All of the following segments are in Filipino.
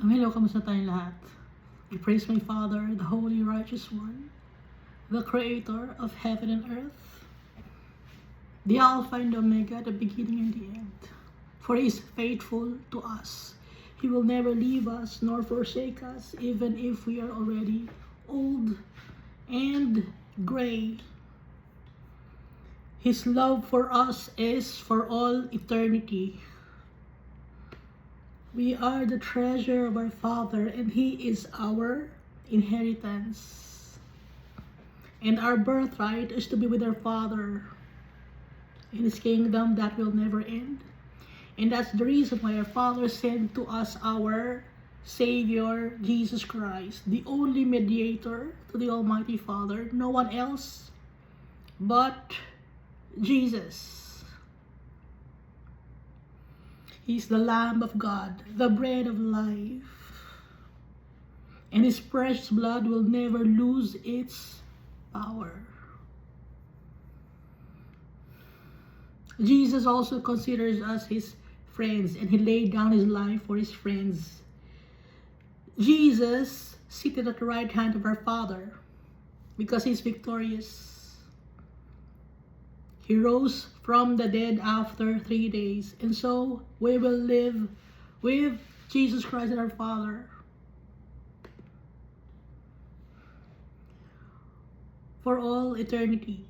Hello, kamusta tayong lahat? I praise my Father, the Holy Righteous One, the Creator of heaven and earth, the Alpha and Omega, the beginning and the end. For He is faithful to us. He will never leave us nor forsake us, even if we are already old and gray. His love for us is for all eternity. We are the treasure of our Father, and He is our inheritance. And our birthright is to be with our Father in His kingdom that will never end. And that's the reason why our Father sent to us our Savior, Jesus Christ, the only mediator to the Almighty Father. No one else but Jesus. He's the Lamb of God, the bread of life. And His precious blood will never lose its power. Jesus also considers us His friends, and He laid down His life for His friends. Jesus seated at the right hand of our Father because He's victorious. He rose from the dead after 3 days. And so we will live with Jesus Christ and our Father for all eternity.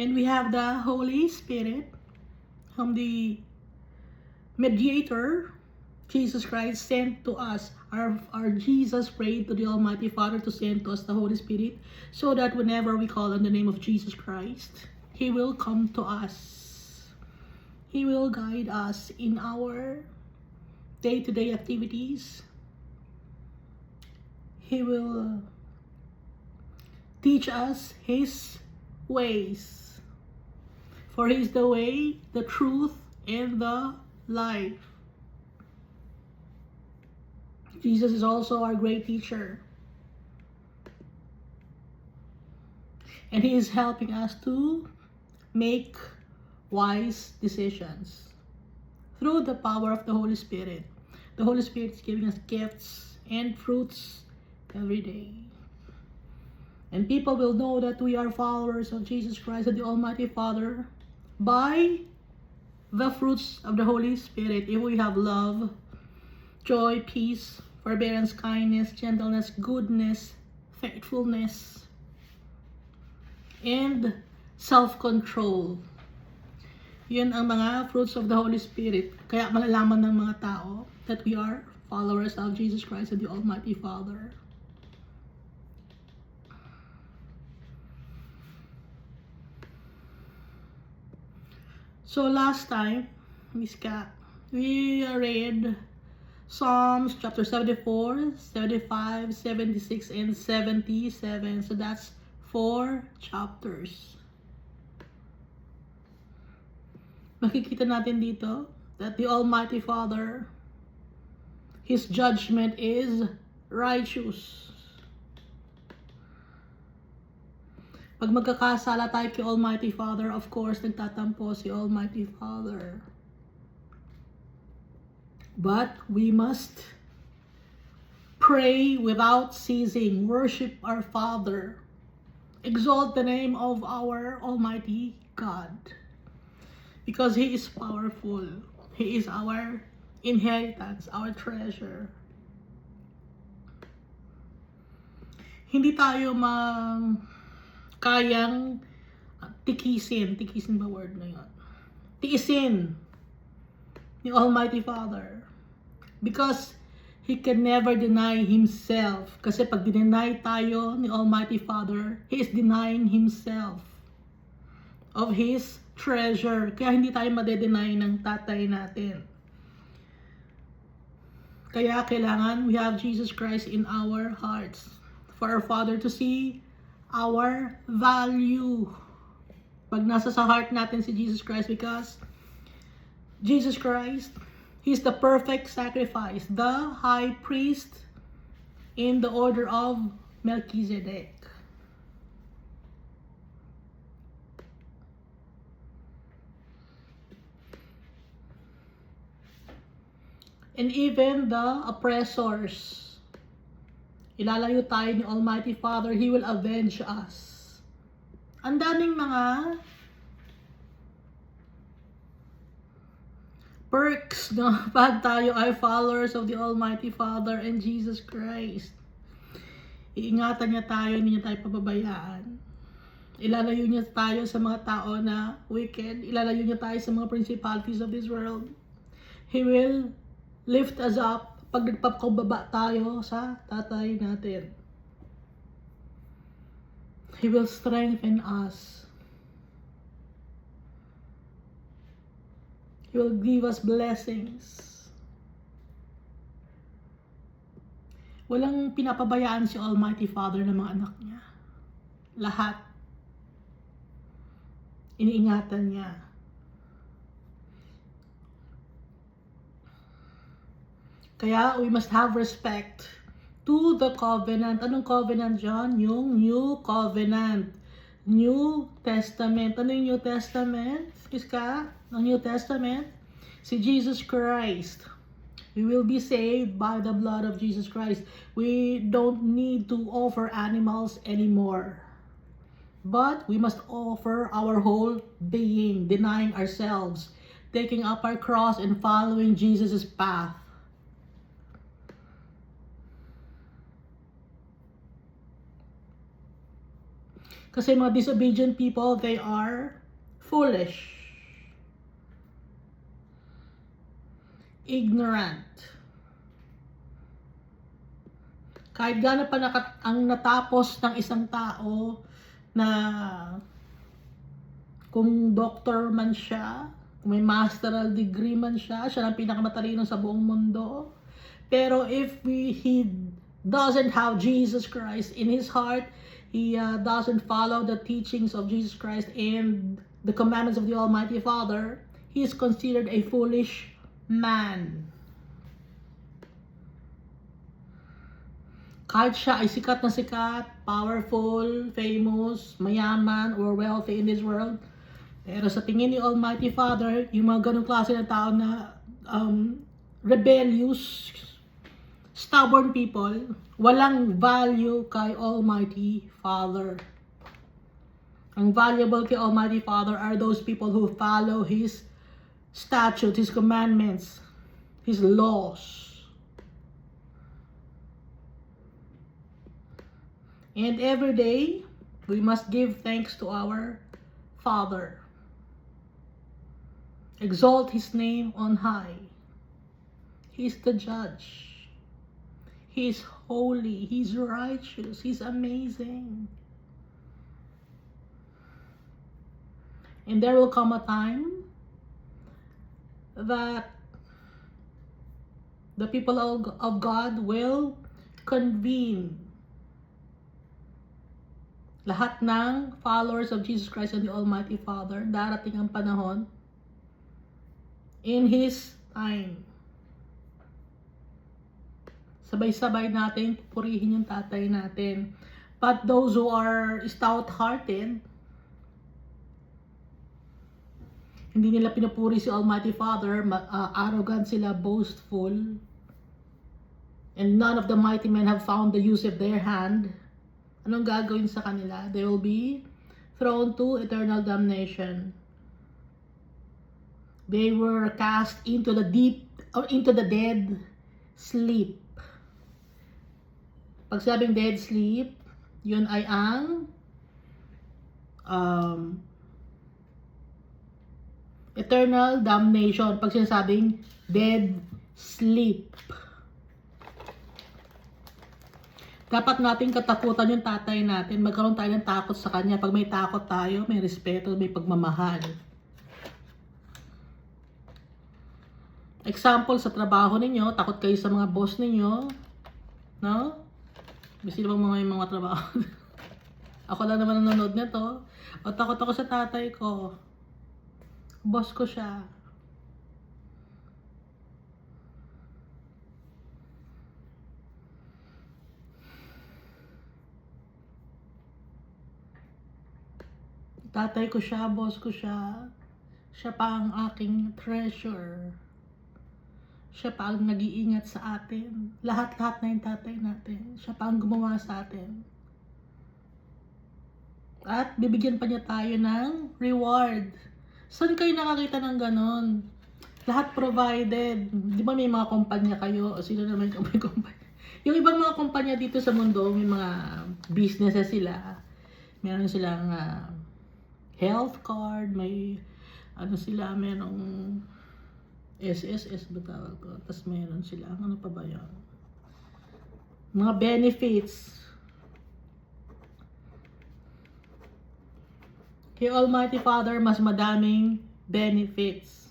And we have the Holy Spirit, whom the mediator, Jesus Christ, sent to us. Our Jesus prayed to the Almighty Father to send to us the Holy Spirit, so that whenever we call on the name of Jesus Christ, He will come to us. He will guide us in our day-to-day activities. He will teach us His ways. For He is the way, the truth, and the life. Jesus is also our great teacher. And He is helping us to make wise decisions through the power of the Holy Spirit. The Holy Spirit is giving us gifts and fruits every day. And people will know that we are followers of Jesus Christ and the Almighty Father by the fruits of the Holy Spirit. If we have love, joy, peace, forbearance, kindness, gentleness, goodness, faithfulness, and self-control. Yun ang mga fruits of the Holy Spirit. Kaya malalaman ng mga tao that we are followers of Jesus Christ and the Almighty Father. So last time, Miss Kat, we read Psalms chapter 74, 75, 76, and 77. So that's 4 chapters. Makikita natin dito that the Almighty Father, His judgment is righteous. Pag magkakasala tayo kay Almighty Father, of course, nagtatampo si Almighty Father. But we must pray without ceasing, worship our Father, exalt the name of our Almighty God, because He is powerful. He is our inheritance, our treasure. Hindi tayo kayang tikisin ba word na yun? Tiisin ni Almighty Father, because He can never deny Himself. Kasi pag dineny tayo ni Almighty Father, He is denying Himself of His treasure. Kaya hindi tayo madedenay ng tatay natin. Kaya kailangan we have Jesus Christ in our hearts for our Father to see our value. Pag nasa sa heart natin si Jesus Christ, because Jesus Christ, He's the perfect sacrifice, the high priest in the order of Melchizedek. and even the oppressors. Ilalayo tayo ni Almighty Father. He will avenge us. Ang daming mga perks, no? Pag tayo ay followers of the Almighty Father and Jesus Christ. Iingatan niya tayo, hindi niya tayo pababayaan. Ilalayo niya tayo sa mga tao na wicked. Ilalayo niya tayo sa mga principalities of this world. He will lift us up pag nagpapakababa tayo sa tatay natin. He will strengthen us. He will give us blessings. Walang pinapabayaan si Almighty Father ng mga anak niya. Lahat. Iniingatan niya. Kaya we must have respect to the covenant. Anong covenant dyan? Yung New Covenant. New Testament. Ano yung New Testament? Iska? Ang New Testament? Si Jesus Christ. We will be saved by the blood of Jesus Christ. We don't need to offer animals anymore. But we must offer our whole being, denying ourselves, taking up our cross and following Jesus' path. Kasi mga disobedient people, they are foolish, ignorant. Kahit gaano pa ang natapos ng isang tao na kung doctor man siya, kung may masteral degree man siya, siya ang pinakamatalino sa buong mundo. Pero if he doesn't have Jesus Christ in his heart, he doesn't follow the teachings of Jesus Christ and the commandments of the Almighty Father, he is considered a foolish man. Kahit siya ay sikat na sikat, powerful, famous, mayaman, or wealthy in this world, pero sa tingin ni Almighty Father, yung mga ganong klase ng tao na rebellious, stubborn people, walang value kay Almighty Father. Ang valuable kay Almighty Father are those people who follow His statutes, His commandments, His laws. And every day, we must give thanks to our Father. Exalt His name on high. He is the judge. He is holy. He's righteous. He's amazing. And there will come a time that the people of God will convene. Lahat ng followers of Jesus Christ and the Almighty Father, darating ang panahon in His time. Sabay-sabay natin purihin yung tatay natin. But those who are stout-hearted, hindi nila pinupuri si Almighty Father, arrogant sila, boastful, and none of the mighty men have found the use of their hand, anong gagawin sa kanila? They will be thrown to eternal damnation. They were cast into the deep, or into the dead sleep. Pag sabing dead sleep, yun ay ang eternal damnation. Pag sinasabing dead sleep, dapat natin katakutan yung tatay natin. Magkaroon tayo ng takot sa kanya. Pag may takot tayo, may respeto, may pagmamahal. Example, sa trabaho ninyo, takot kayo sa mga boss ninyo, no? Sino bang mga trabaho? Ako lang naman nanonood nito. O takot ako sa tatay ko. Boss ko siya. Tatay ko siya, boss ko siya. Siya pa ang aking treasure. Siya pa ang nag-iingat sa atin. Lahat-lahat na yung tatay natin. Siya pa ang gumawa sa atin. At bibigyan pa niya tayo ng reward. Saan kayo nakakita ng ganon? Lahat provided. Di ba may mga kumpanya kayo? O sino naman yung may kumpanya? Yung ibang mga kumpanya dito sa mundo, may mga businesses sila. Meron silang health card, may ano sila, merong SSS ba tawag ko? Tapos meron sila, ano pa ba yan? Mga benefits. Kay Almighty Father, mas madaming benefits.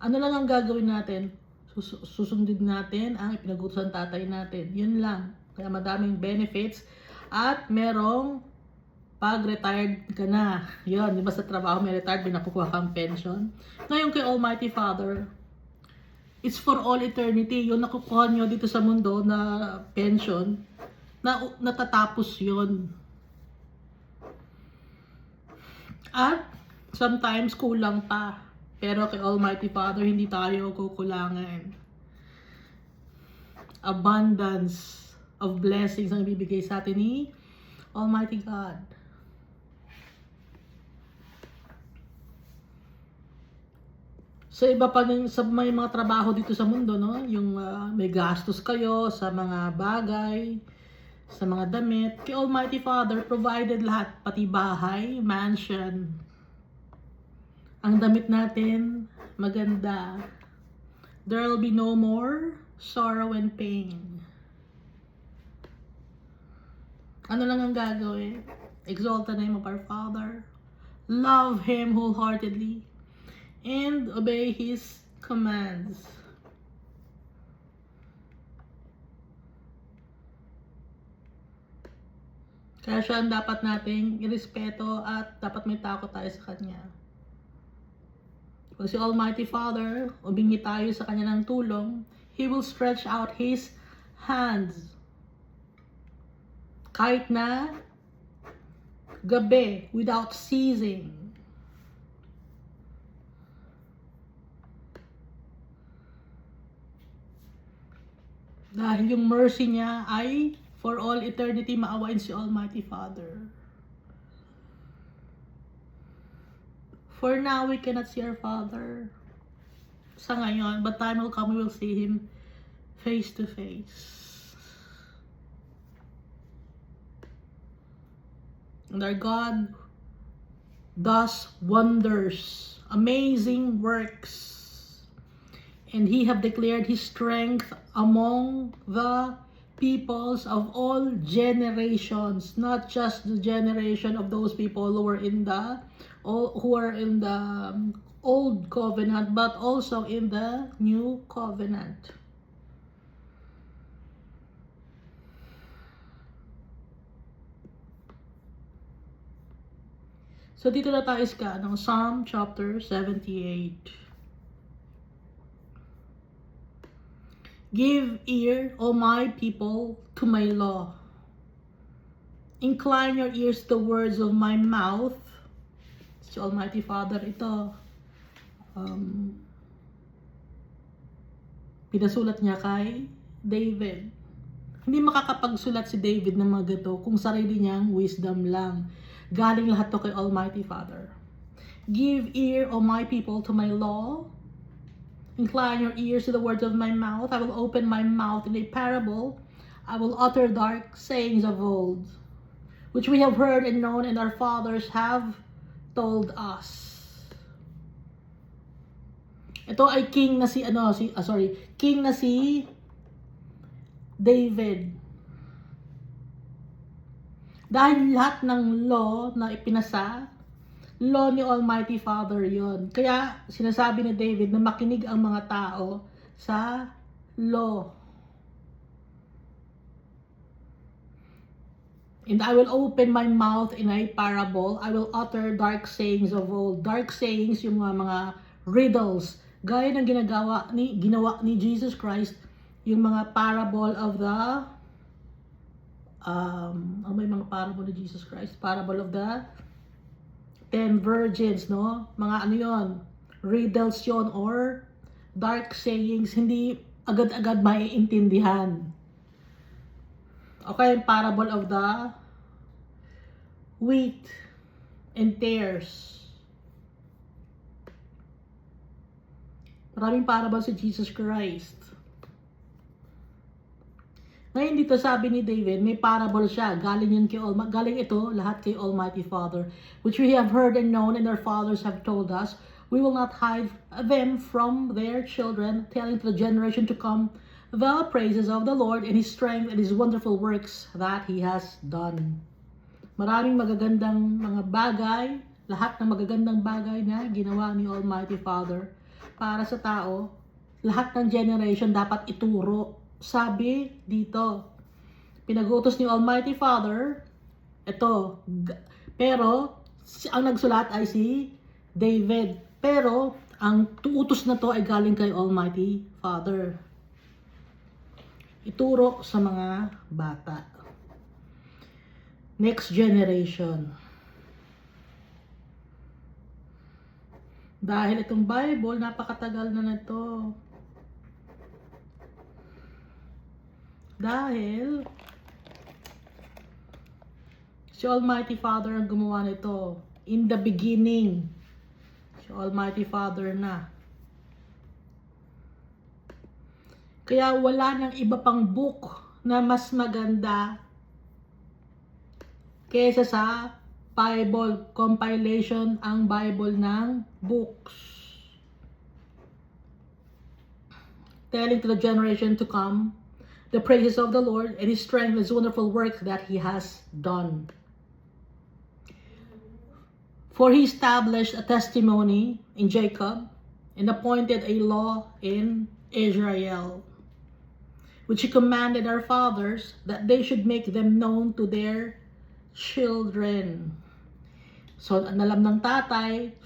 Ano lang ang gagawin natin? Susundin natin ang ipinagutusan tatay natin. Yun lang. Kaya madaming benefits. At merong pag retired ka na. Yun, di ba sa trabaho may retired, may nakukuha kang pension. Ngayon kay Almighty Father, it's for all eternity. Yung nakukuha nyo dito sa mundo na pension, na natatapos yun. At sometimes kulang pa. Pero kay Almighty Father, hindi tayo kukulangan. Abundance of blessings ang ibibigay sa atin ni Almighty God. Sa iba pa sa may mga trabaho dito sa mundo, no? Yung may gastos kayo sa mga bagay, sa mga damit. Kay Almighty Father, provided lahat, pati bahay, mansion. Ang damit natin, maganda. There will be no more sorrow and pain. Ano lang ang gagawin? Exalt the name of our Father. Love Him wholeheartedly. And obey His commands. Kaya siya ang dapat nating irespeto at dapat may takot tayo sa Kanya. Pag si Almighty Father, umingi tayo sa Kanya ng tulong, He will stretch out His hands. Kahit na gabi, without ceasing. Dahil yung mercy niya ay for all eternity, maawain si Almighty Father. For now, we cannot see our Father sa ngayon, but time will come, we will see Him face to face. And our God does wonders, amazing works. And He have declared His strength among the peoples of all generations, not just the generation of those people who are in the old covenant, but also in the new covenant. So dito na tayo sa Psalm chapter 78. Give ear, O my people, to my law. Incline your ears to the words of my mouth. Si Almighty Father ito. Pinasulat niya kay David. Hindi makakapagsulat si David ng mga gato kung sarili niyang wisdom lang. Galing lahat to kay Almighty Father. Give ear, O my people, to my law. Incline your ears to the words of my mouth. I will open my mouth in a parable. I will utter dark sayings of old, which we have heard and known, and our fathers have told us. Ito ay king na si David. Dahil lahat ng law na ipinasa, law ni Almighty Father yon. Kaya sinasabi ni David na makinig ang mga tao sa law. And I will open my mouth in a parable. I will utter dark sayings of old. Dark sayings, yung mga riddles. Gaya ng ginawa ni Jesus Christ, yung mga parable of the may mga parable ni Jesus Christ. Parable of the 10 virgins, no? Mga ano yon, riddles yon or dark sayings. Hindi agad-agad maiintindihan. Okay, parable of the wheat and tares. Maraming parable si Jesus Christ. Ngayon dito sabi ni David, may parable siya. Galing ito lahat kay Almighty Father, which we have heard and known and our fathers have told us. We will not hide them from their children, telling to the generation to come the praises of the Lord and His strength and His wonderful works that He has done. Maraming magagandang mga bagay, lahat ng magagandang bagay na ginawa ni Almighty Father para sa tao. Lahat ng generation dapat ituro. Sabi dito, pinag-utos ni Almighty Father, ito, pero ang nagsulat ay si David. Pero ang utos na to ay galing kay Almighty Father. Ituro sa mga bata. Next generation. Dahil itong Bible, napakatagal na nito. Dahil si Almighty Father ang gumawa nito. In the beginning, si Almighty Father na. Kaya wala nang iba pang book na mas maganda kaysa sa Bible. Compilation ang Bible ng books. Telling to the generation to come the praises of the Lord and His strength and His wonderful work that He has done. For He established a testimony in Jacob and appointed a law in Israel, which He commanded our fathers that they should make them known to their children. So, alam ng tatay,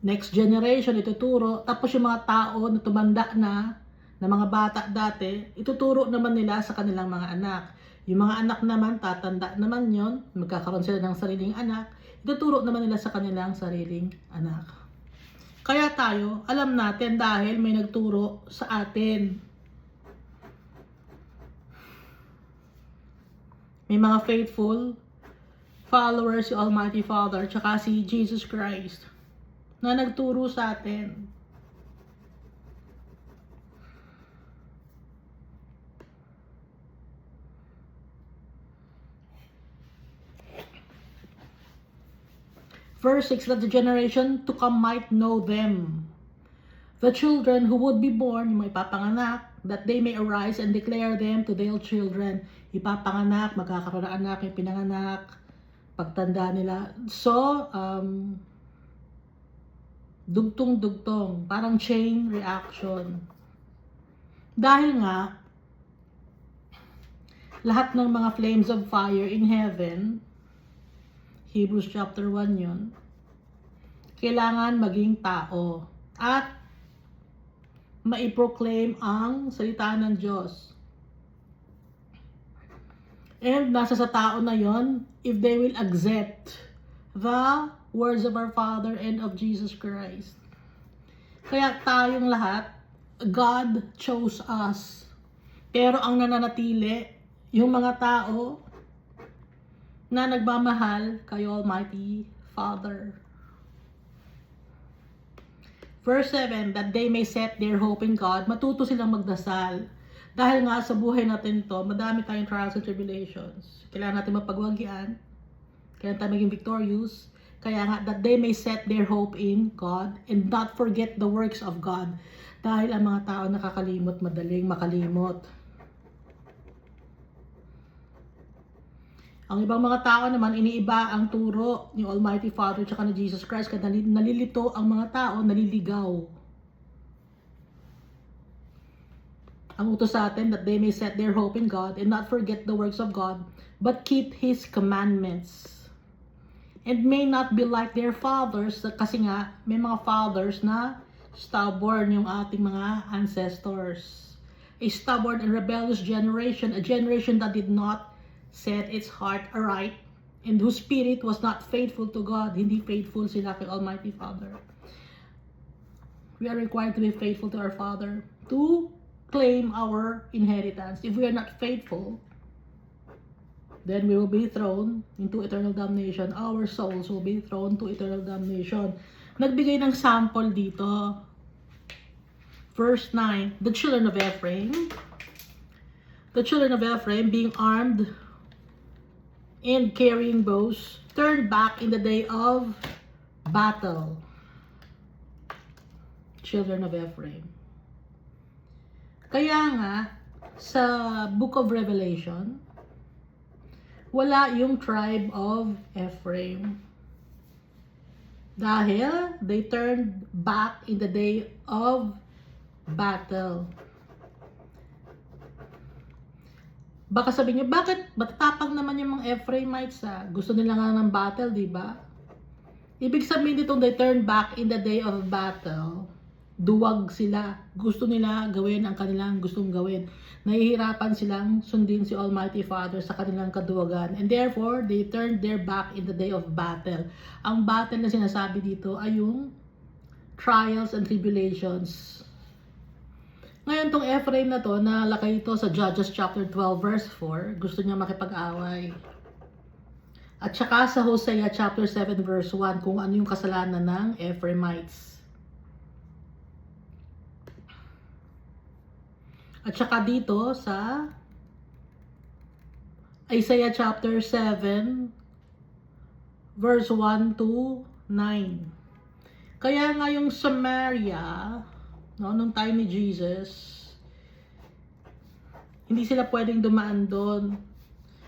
next generation ituturo, tapos yung mga tao na tumanda na mga bata dati, ituturo naman nila sa kanilang mga anak. Yung mga anak naman, tatanda naman yon, magkakaroon sila ng sariling anak, ituturo naman nila sa kanilang sariling anak. Kaya tayo, alam natin dahil may nagturo sa atin. May mga faithful followers si Almighty Father, tsaka si Jesus Christ, na nagturo sa atin. Verse 6, that the generation to come might know them. The children who would be born, yung mga ipapanganak, that they may arise and declare them to their children. Ipapanganak, magkakaroon ng anak, yung pinanganak, pagtanda nila. So, dugtong-dugtong, parang chain reaction. Dahil nga, lahat ng mga flames of fire in heaven, Hebrews chapter 1 yun, kailangan maging tao at maiproclaim ang salita ng Diyos. And nasa sa tao na yon, if they will accept the words of our Father and of Jesus Christ. Kaya tayong lahat, God chose us. Pero ang nananatili, yung mga tao na nagmamahal kay Almighty Father. Verse 7, that they may set their hope in God. Matuto silang magdasal. Dahil nga sa buhay natin to, madami tayong trials and tribulations. Kailangan natin mapagwagyan. Kailangan tayo maging victorious. Kaya nga, that they may set their hope in God and not forget the works of God. Dahil ang mga tao nakakalimot, madaling makalimot. Ang ibang mga tao naman, iniiba ang turo ni Almighty Father at ni Jesus Christ, kaya nalilito ang mga tao, naliligaw. Ang utos sa atin, that they may set their hope in God and not forget the works of God, but keep His commandments. And may not be like their fathers, kasi nga, may mga fathers na stubborn yung ating mga ancestors. A stubborn and rebellious generation, a generation that did not set its heart aright, and whose spirit was not faithful to God. Hindi faithful sila kay Almighty Father. We are required to be faithful to our Father, to claim our inheritance. If we are not faithful, then we will be thrown into eternal damnation. Our souls will be thrown to eternal damnation. Nagbigay ng sample dito. Verse 9, the children of Ephraim, being armed and carrying bows, turned back in the day of battle. Children of Ephraim. Kaya nga, sa Book of Revelation, wala yung tribe of Ephraim. Dahil they turned back in the day of battle. Baka sabihin niyo, bakit matatapang naman yung mga Ephraimites Gusto nila nga ng battle, di ba? Ibig sabihin ditong they turned back in the day of battle. Duwag sila. Gusto nila gawin ang kanilang gustong gawin. Nahihirapan silang sundin si Almighty Father sa kanilang kaduwagan. And therefore, they turned their back in the day of battle. Ang battle na sinasabi dito ay yung trials and tribulations. Ngayon, tong Ephraim na to, nalakay ito sa Judges chapter 12 verse 4. Gusto niya makipag-away. At saka sa Hosea chapter 7 verse 1 kung ano yung kasalanan ng Ephraimites. At saka dito sa Isaiah chapter 7 verse 1 to 9. Kaya nga yung Samaria, nung time ni Jesus, hindi sila pwedeng dumaan doon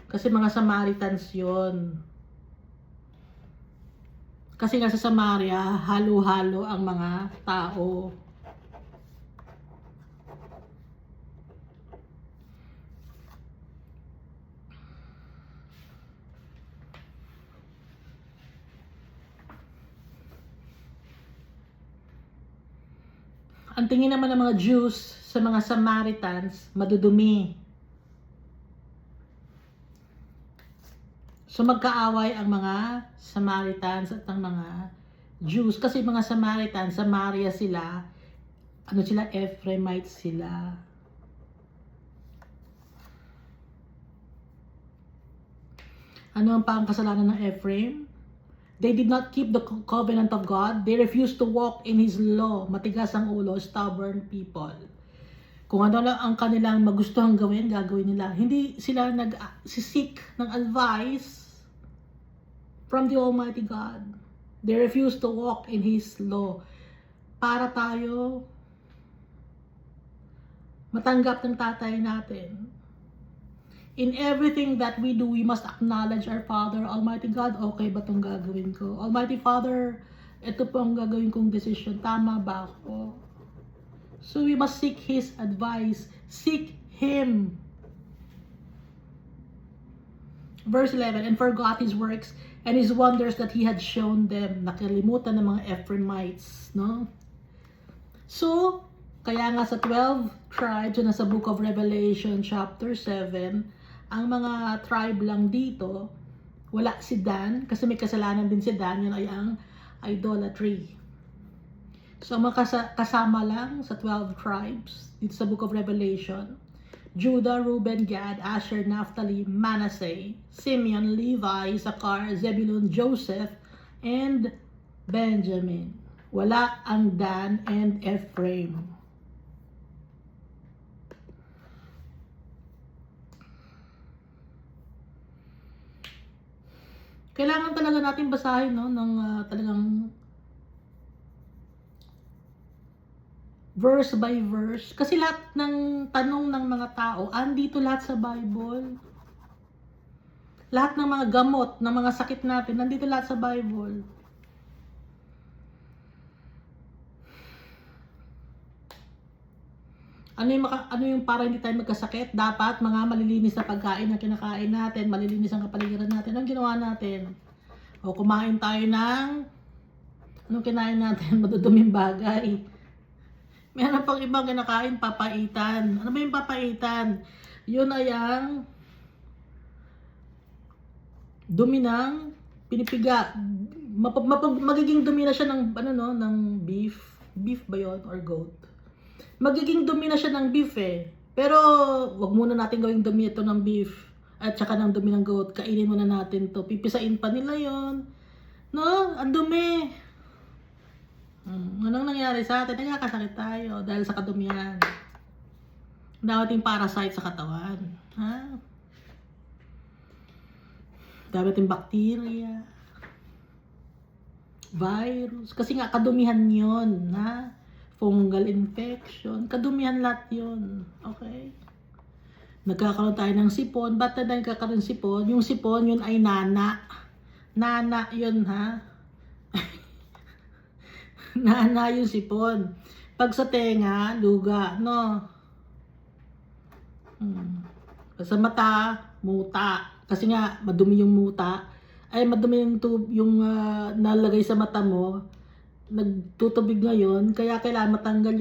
kasi mga Samaritans yon. Kasi nga sa Samaria, halo-halo ang mga tao. Ang tingin naman ng mga Jews sa mga Samaritans, madudumi. So magkaaway ang mga Samaritans at ang mga Jews. Kasi mga Samaritans, Samaria sila, Ephraimites sila. Ano ang kasalanan ng Ephraim? They did not keep the covenant of God. They refused to walk in His law. Matigas ang ulo, stubborn people. Kung ano lang ang kanilang magustuhang gawin, gagawin nila. Hindi sila nag-seek ng advice from the Almighty God. They refused to walk in His law. Para tayo matanggap ng tatay natin. In everything that we do, we must acknowledge our Father, Almighty God. Okay ba itong gagawin ko? Almighty Father, ito po ang gagawin kong decision. Tama ba ako? So we must seek His advice. Seek Him. Verse 11, and forgot His works and His wonders that He had shown them. Nakalimutan ng mga Ephraimites, no? So, kaya nga sa 12 tribes na sa Book of Revelation chapter 7, ang mga tribe lang dito, wala si Dan, kasi may kasalanan din si Dan, yun ay ang idolatry. So, mga kasama lang sa 12 tribes, dito sa Book of Revelation, Judah, Reuben, Gad, Asher, Naphtali, Manasseh, Simeon, Levi, Issachar, Zebulun, Joseph, and Benjamin. Wala ang Dan and Ephraim. Kailangan talaga natin basahin, no, ng talagang verse by verse. Kasi lahat ng tanong ng mga tao, andito lahat sa Bible. Lahat ng mga gamot, ng mga sakit natin, nandito lahat sa Bible. Ano yung para hindi tayo magkasakit? Dapat mga malilinis na pagkain na kinakain natin, malilinis ang kapaligiran natin. Anong ginawa natin? O kumain tayo ng anong kinain natin? Maduduming bagay. Meron pang ibang kinakain, papaitan. Ano ba yung papaitan? Yun ay ang dumi ng pinipiga. Magiging dumi na siya ng ng beef. Beef ba yun or goat? magiging dumi na siya ng beef eh. Pero, wag muna natin gawing dumi ito ng beef. At saka ng dumi ng goat. Kainin muna natin to. Pipisain pa nila yon. No? Ang dumi. Anong nangyari sa atin? Nagkakasakit tayo dahil sa kadumihan. Dawating parasite sa katawan. Ha? Dawating bacteria. Virus. Kasi nga kadumihan yon. Ha? Fungal infection. Kadumihan lahat yun. Okay? Nagkakaroon tayo ng sipon. Ba't na nagkakaroon sipon? Yung sipon, yun ay nana. Nana yun, ha? Nana yung sipon. Pag sa tenga, luga, no? Sa mata, muta. Kasi nga, madumi yung muta. Ay, madumi yung nalagay sa mata mo. Nagtutubig ngayon, kaya kailangan matanggal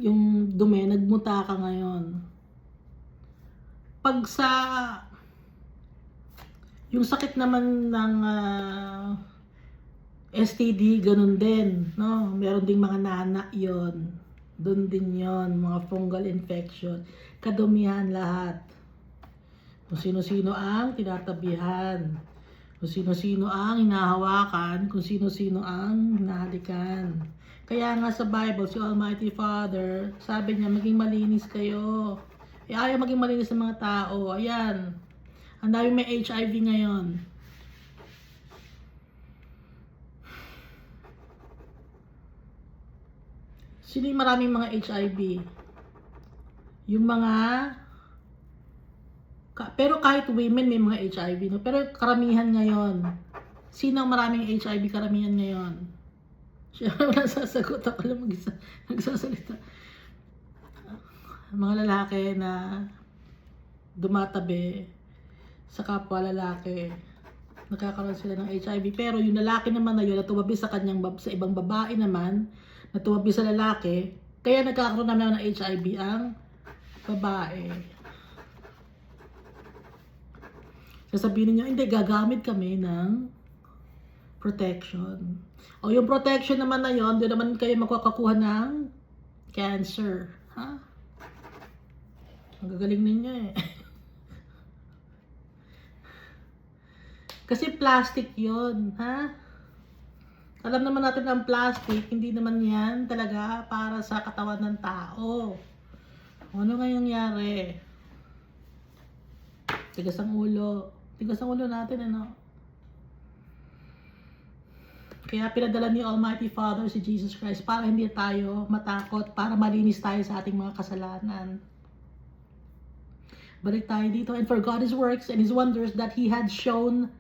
yung dumi, nagmuta ka ngayon. Pag sa yung sakit naman ng STD, ganun din, no? Meron ding mga nana yon. Doon din yon, mga fungal infection. Kadumihan lahat. Kung sino-sino ang tinatabihan. Kung sino-sino ang hinahawakan, kung sino-sino ang hinahalikan. Kaya nga sa Bible, si Almighty Father, sabi niya, maging malinis kayo. Ayaw maging malinis ng mga tao. Ayan. Ang dami may HIV ngayon. Sino yung maraming mga HIV? Yung mga pero kahit women may mga HIV, no? Pero karamihan ngayon, sino ang maraming HIV karamihan ngayon? Siya wala sasagot, ako lang nagsasalita. Mga lalaki na dumatabi sa kapwa lalaki, nakakaroon sila ng HIV. Pero yung lalaki naman na yun, natumabi sa sa ibang babae naman, natumabi sa lalaki, kaya nagkakaroon naman ng HIV ang babae. Sasabihin niyo, hindi, gagamit kami ng protection. O yung protection naman na yon, doon naman kayo makakakuha ng cancer. Ha? Ang gagaling ninyo eh. Kasi plastic yon, ha? Alam naman natin ang plastic, hindi naman yan talaga para sa katawan ng tao. Ano nga yung nangyari? Tigas ang ulo. Tigas ang ulo natin, ano? Kaya pinadala ni Almighty Father si Jesus Christ para hindi tayo matakot, para malinis tayo sa ating mga kasalanan. Balik tayo dito. And for God His works and His wonders that He had shown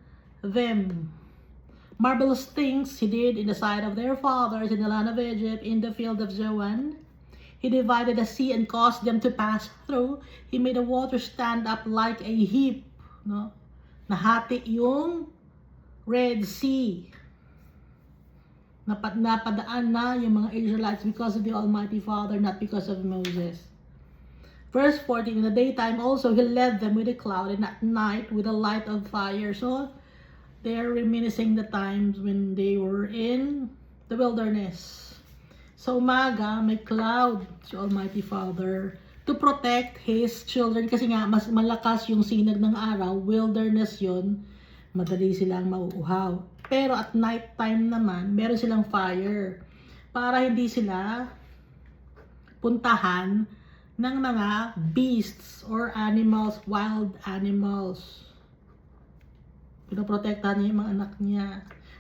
them. Marvelous things He did in the sight of their fathers in the land of Egypt, in the field of Zoan. He divided the sea and caused them to pass through. He made the water stand up like a heap. No? Nahati yung Red Sea. Napadaan na yung mga Israelites because of the Almighty Father, not because of Moses. Verse 14, in the daytime also He led them with a cloud, and at night with a light of fire. So, they're reminiscing the times when they were in the wilderness. Sa umaga, may cloud si Almighty Father to protect His children. Kasi nga, mas malakas yung sinag ng araw, wilderness yon, madali silang mauuhaw. Pero at night time naman, meron silang fire para hindi sila puntahan ng mga beasts or animals, wild animals. Pinoprotektahan niya yung mga anak niya.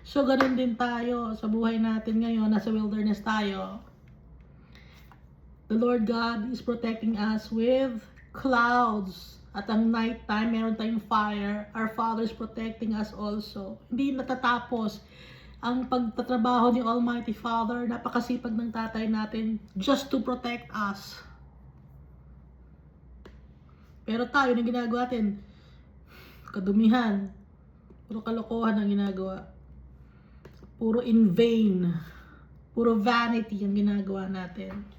So, ganun din tayo sa buhay natin ngayon, nasa wilderness tayo. The Lord God is protecting us with clouds. At ang night time, meron tayong fire. Our Father is protecting us also. Hindi natatapos ang pagtatrabaho ni Almighty Father. Napakasipag ng tatay natin just to protect us. Pero tayo, na ginagawa natin, kadumihan, puro kalokohan ang ginagawa. Puro in vain. Puro vanity ang ginagawa natin.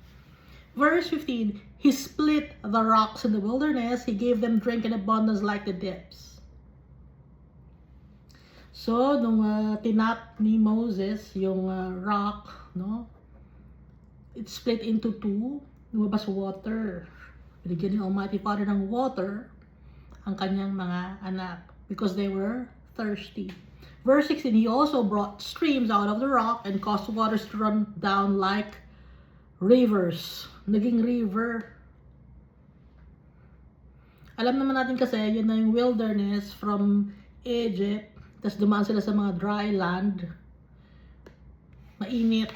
Verse 15, He split the rocks in the wilderness. He gave them drink in abundance like the depths. So, nung tinap ni Moses yung rock, no? It split into two. lumabas water. Binigyan ni Almighty Father ng water ang kanyang mga anak because they were thirsty. Verse 16, He also brought streams out of the rock and caused waters to run down like rivers. Naging river. Alam naman natin kasi, yun na yung wilderness from Egypt. Tapos dumaan sila sa mga dry land. Mainit.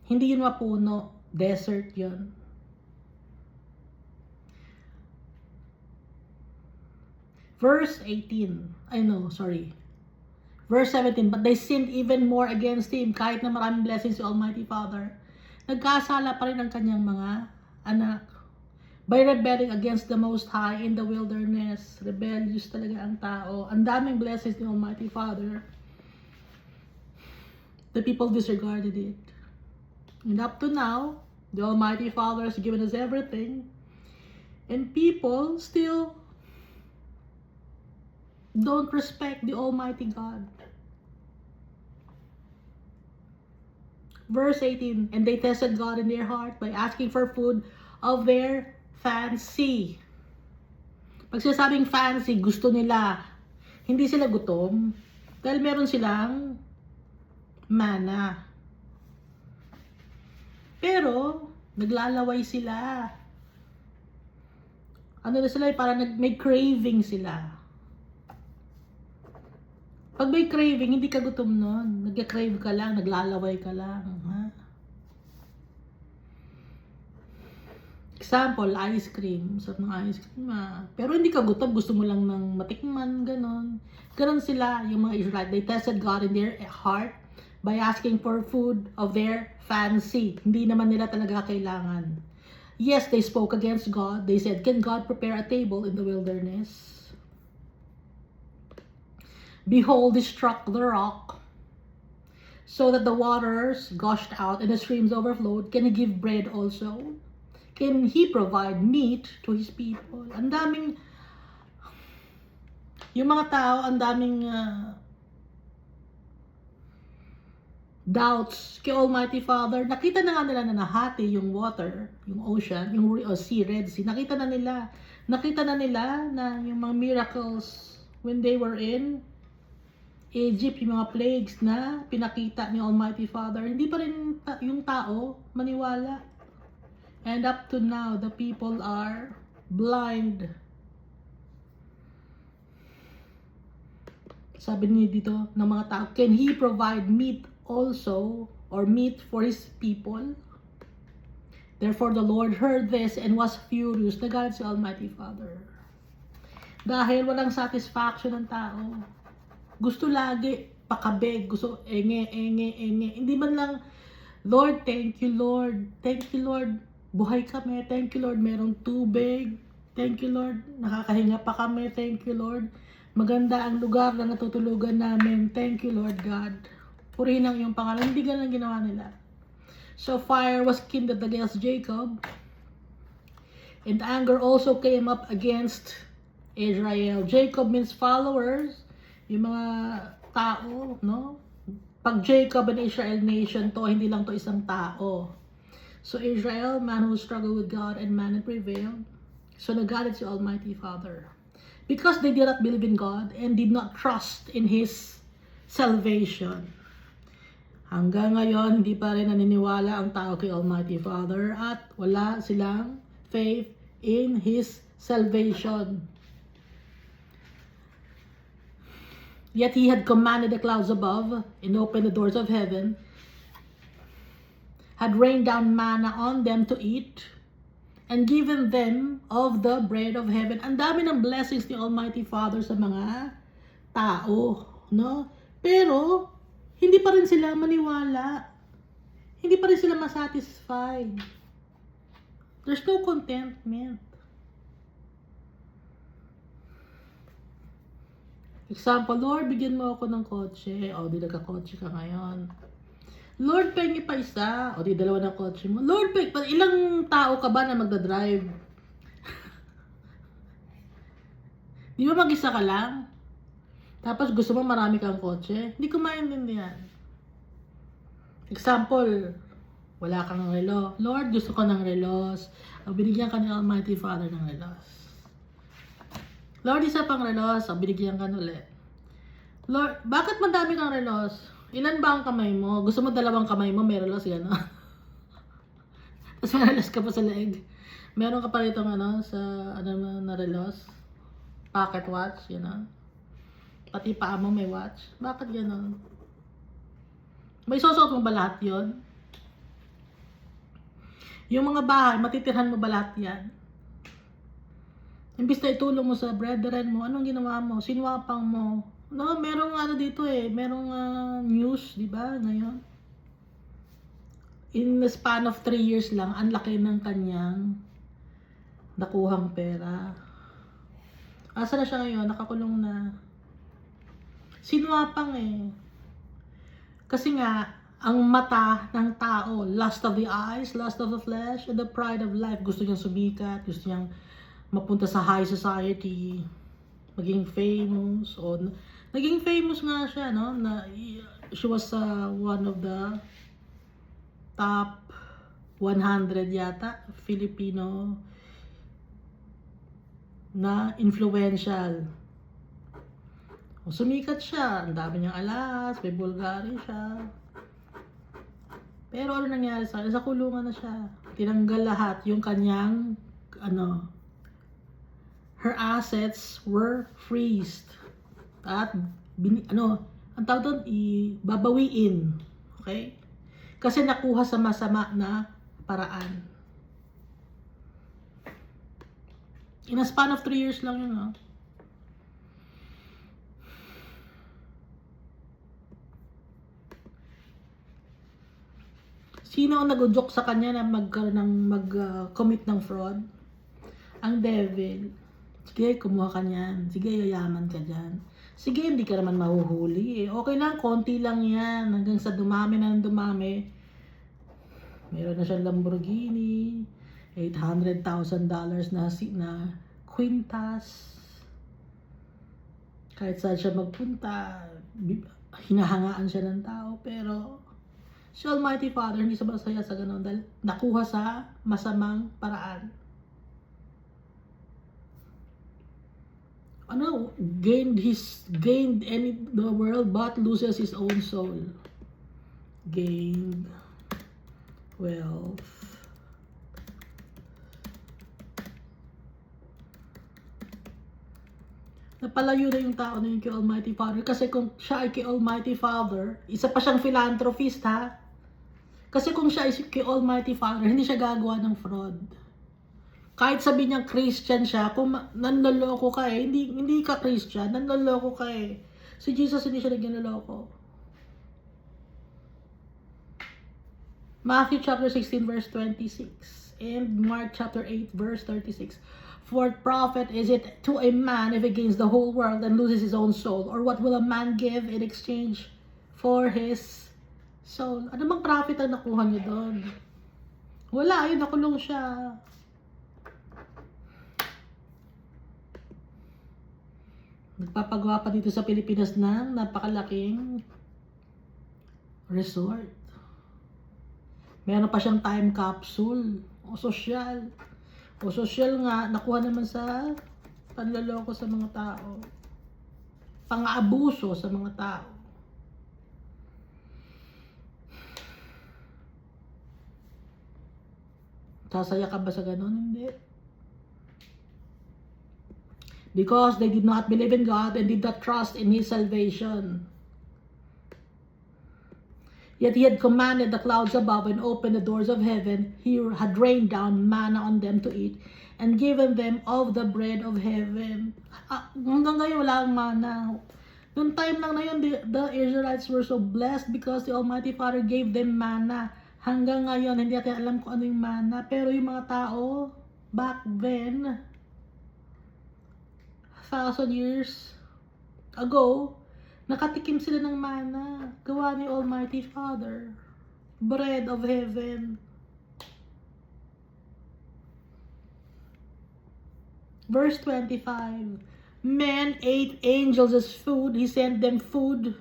Hindi yun mapuno. Desert yun. Verse 18. Verse 17. But they sinned even more against Him. Kahit na maraming blessings si Almighty Father. Nagkasala pa rin ang kanyang mga anak. By rebelling against the Most High in the wilderness. Rebellious talaga ang tao. Ang daming blessings ni Almighty Father. The people disregarded it. And up to now, the Almighty Father has given us everything. And people still don't respect the Almighty God. Verse 18, And they tested God in their heart by asking for food of their fancy. Pag sinasabing fancy, gusto nila. Hindi sila gutom. Dahil meron silang mana. Pero, naglalaway sila. Ano na sila? Parang may craving sila. Pag may craving, hindi ka gutom nun. Nag-crave ka lang, naglalaway ka lang. Ha? Example, ice cream. Sarap ng ice cream, ha? Pero hindi ka gutom, gusto mo lang ng matikman, ganon. Ganon sila, yung mga Israelites. They tested God in their heart by asking for food of their fancy. Hindi naman nila talaga kailangan. Yes, they spoke against God. They said, Can God prepare a table in the wilderness? Behold, He struck the rock so that the waters gushed out and the streams overflowed. Can He give bread also? Can He provide meat to His people? Ang daming, yung mga tao, ang daming doubts kay Almighty Father. Nakita na nga nila na nahati yung water, yung ocean, yung sea, Red Sea. Nakita na nila na yung mga miracles when they were in Egypt, yung mga plagues na pinakita ni Almighty Father, hindi pa rin yung tao maniwala. And up to now, the people are blind. Sabi niya dito ng mga tao, Can He provide meat also, or meat for His people? Therefore the Lord heard this and was furious. Nagalit si Almighty Father. Dahil walang satisfaction ng tao. Gusto lagi pakabeg, gusto enge. Hindi man lang, Lord, thank you Lord. Thank you Lord, buhay kami. Thank you Lord, merong tubig. Thank you Lord, nakakahinga pa kami. Thank you Lord, maganda ang lugar na natutulugan namin. Thank you Lord God. Purihin ang iyong pangalan. Hindi ganun ginawa nila. So fire was kindled against Jacob, and anger also came up against Israel. Jacob means followers. Yung mga tao, no? Pag Jacob and Israel nation to, hindi lang to isang tao. So Israel, man who struggled with God, and man who prevailed. So nagalit si Almighty Father. Because they did not believe in God and did not trust in His salvation. Hanggang ngayon, hindi pa rin naniniwala ang tao kay Almighty Father at wala silang faith in His salvation. Yet He had commanded the clouds above and opened the doors of heaven, had rained down manna on them to eat, and given them of the bread of heaven. Ang dami ng blessings ni Almighty Father sa mga tao, no? Pero, hindi pa rin sila maniwala. Hindi pa rin sila masatisfied. There's no contentment. Example, Lord, bigyan mo ako ng kotse. O, di nagka-kotse ka ngayon. Lord, pengi pa isa. O, di dalawa ng kotse mo. Lord, ilang tao ka ba na magdadrive? Di ba mag-isa ka lang? Tapos gusto mo marami kang kotse? Hindi ko maintindihan. Example, Wala kang relo. Lord, gusto ko ng relos. Binigyan ka ni Almighty Father ng relos. Lord, isa pang relos. Binigyan ka ulit. Lord, bakit madami kang relos? Ilan ba ang kamay mo? Gusto mo dalawang kamay mo, may relos, gano'n. Tapos may relos ka pa sa leeg. Meron ka pa rito sa na relos. Pocket watch, gano'n. Pati paa mo may watch. Bakit gano'n? May susuot mo ba lahat yun? Yung mga bahay, matitirhan mo ba lahat yan? Imbis na itulong mo sa brethren mo, anong ginawa mo? Sinwapang mo. No, merong dito merong news, di ba, ngayon? In the span of 3 years lang, ang laki ng kanyang nakuhang pera. Asa na siya ngayon? Nakakulong na. Sinwapang Kasi nga, ang mata ng tao, lust of the eyes, lust of the flesh, and the pride of life. Gusto niyang sumikat, gusto niyang mapunta sa high society, maging famous, o naging famous nga siya, no? She was one of the top 100 yata, Filipino na influential. O, sumikat siya, ang dami niyang alas, may Bulgari siya. Pero ano nangyari sa kanya? Sa kulungan na siya. Tinanggal lahat yung kanyang, her assets were freezed. At, ang tawag doon, babawiin. Okay? Kasi nakuha sa masama na paraan. In a span of 3 years lang yun, Sino ang nag-udyok sa kanya na mag-commit ng fraud? Ang devil. Sige, kumuha ka niyan. Sige, yayaman ka dyan. Sige, hindi ka naman mahuhuli. Okay lang, konti lang yan. Hanggang sa dumami na ng dumami. Meron na siyang Lamborghini. $800,000 na quintas. Kahit saan siya magpunta, hinahangaan siya ng tao. Pero si Almighty Father, hindi sa masaya sa ganun dahil nakuha sa masamang paraan. Gained the world but loses his own soul. Gained wealth. Napalayo na yung tao na yun kay Almighty Father. Kasi kung siya ay kay Almighty Father, isa pa siyang philanthropist, ha? Kasi kung siya ay kay Almighty Father, hindi siya gagawa ng fraud. Kahit sabi niya Christian siya, kung nanloloko ka hindi ka Christian, nanloloko ka Si Jesus hindi siya nagnaloko. Matthew chapter 16 verse 26 and Mark chapter 8 verse 36. For profit is it to a man if he gains the whole world and loses his own soul? Or what will a man give in exchange for his soul? Ano bang profit ang nakuha niya doon? Wala, yun, nakulong siya. Nagpapagawa pa dito sa Pilipinas ng napakalaking resort. Meron pa siyang time capsule. O sosyal. O sosyal nga, nakuha naman sa panloloko sa mga tao. Pang-aabuso sa mga tao. Sasaya ka ba sa ganun? Hindi. Because they did not believe in God and did not trust in His salvation. Yet He had commanded the clouds above and opened the doors of heaven. He had rained down manna on them to eat and given them of the bread of heaven. Hanggang ngayon wala ang manna. Noong time lang na yun, the Israelites were so blessed because the Almighty Father gave them manna. Hanggang ngayon, hindi natin alam kung ano yung manna. Pero yung mga tao, back then, 1,000 years ago, nakatikim sila ng manna. Gawa ni Almighty Father. Bread of heaven. Verse 25. Men ate angels as food. He sent them food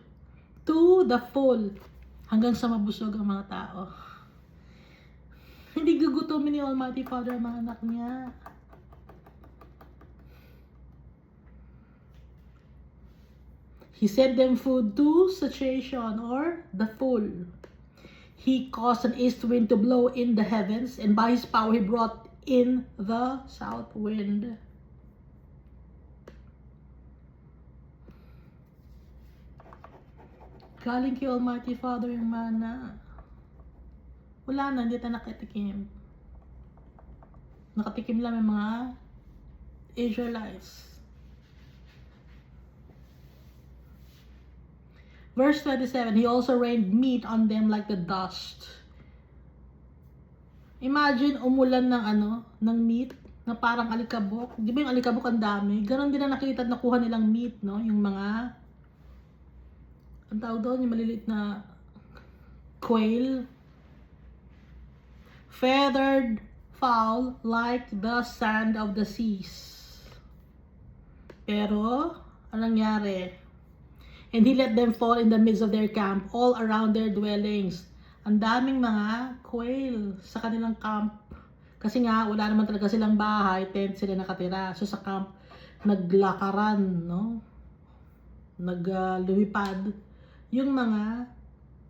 to the full. Hanggang sa mabusog ang mga tao. Hindi gugutomin ni Almighty Father ang mga anak niya. He sent them food to satiation or the full. He caused an east wind to blow in the heavens, and by his power he brought in the south wind. Galing kay Almighty Father yung mana. Wala na, hindi tayo nakatikim. Nakatikim lang yung mga Israelites. Verse 27, he also rained meat on them like the dust. Imagine, umulan ng ng meat, na parang alikabok. Di ba yung alikabok ang dami? Ganon din na nakita at nakuha nilang meat, no? Yung mga, ang tawag doon, yung maliliit na quail. Feathered fowl like the sand of the seas. Pero, anong nangyari? And he let them fall in the midst of their camp, all around their dwellings. Ang daming mga quail sa kanilang camp. Kasi nga, wala naman talaga silang bahay, tent sila nakatira. So sa camp, naglakaran, no? Lumipad yung mga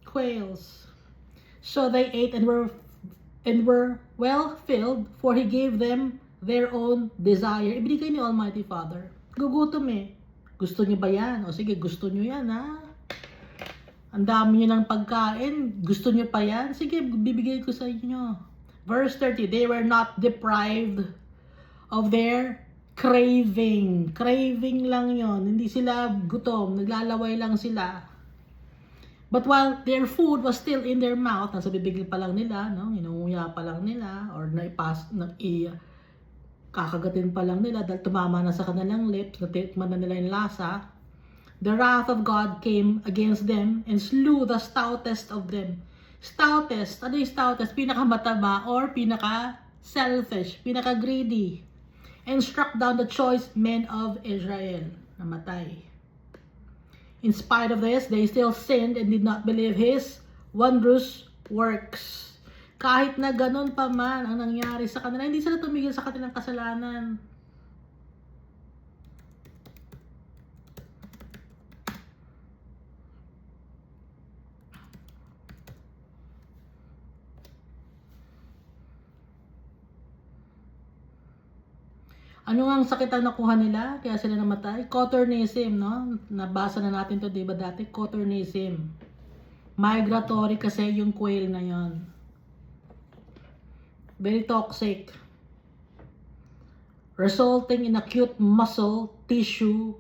quails. So they ate and were well filled, for he gave them their own desire. Ibinigay ni Almighty Father. Gugutom eh. Gusto niyo ba yan? O sige, gusto niyo yan ha? Ang dami niyo ng pagkain. Gusto niyo pa yan? Sige, bibigay ko sa inyo. Verse 30, they were not deprived of their craving. Craving lang yon. Hindi sila gutom. Naglalaway lang sila. But while their food was still in their mouth, nasa bibig pa lang nila, no? Inunguya pa lang nila, or kakagatin pa lang nila dahil tumama na sa kanilang lips, natikman na nila yung lasa, the wrath of God came against them and slew the stoutest of them. Stoutest, ano yung stoutest? Pinakamataba or pinaka-selfish, pinaka-greedy. And struck down the choice men of Israel. Namatay. In spite of this, they still sinned and did not believe his wondrous works. Kahit na ganun pa man ang nangyari sa kanila, hindi sila tumigil sa kanilang kasalanan. Ano nga ang sakit ang nakuha nila? Kaya sila namatay? Coturnism, no? Nabasa na natin to, diba dati? Coturnism. Migratory kasi yung quail na yon. Very toxic, resulting in acute muscle tissue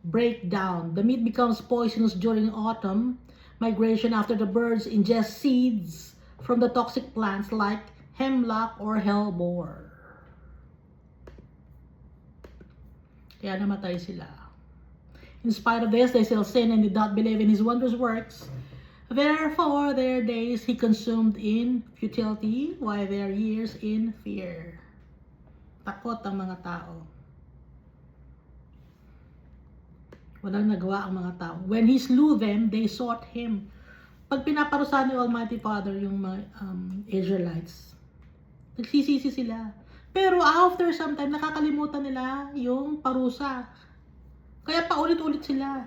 breakdown. The meat becomes poisonous during autumn migration after the birds ingest seeds from the toxic plants like hemlock or hellebore. Kaya namatay sila. In spite of this, they still sin and did not believe in his wondrous works. Therefore, their days he consumed in futility, while their years in fear. Takot ang mga tao. Walang nagawa ang mga tao. When he slew them, they sought him. Pag pinaparusahan ni Almighty Father yung mga Israelites, nagsisisi sila. Pero after some time, nakakalimutan nila yung parusa. Kaya paulit-ulit sila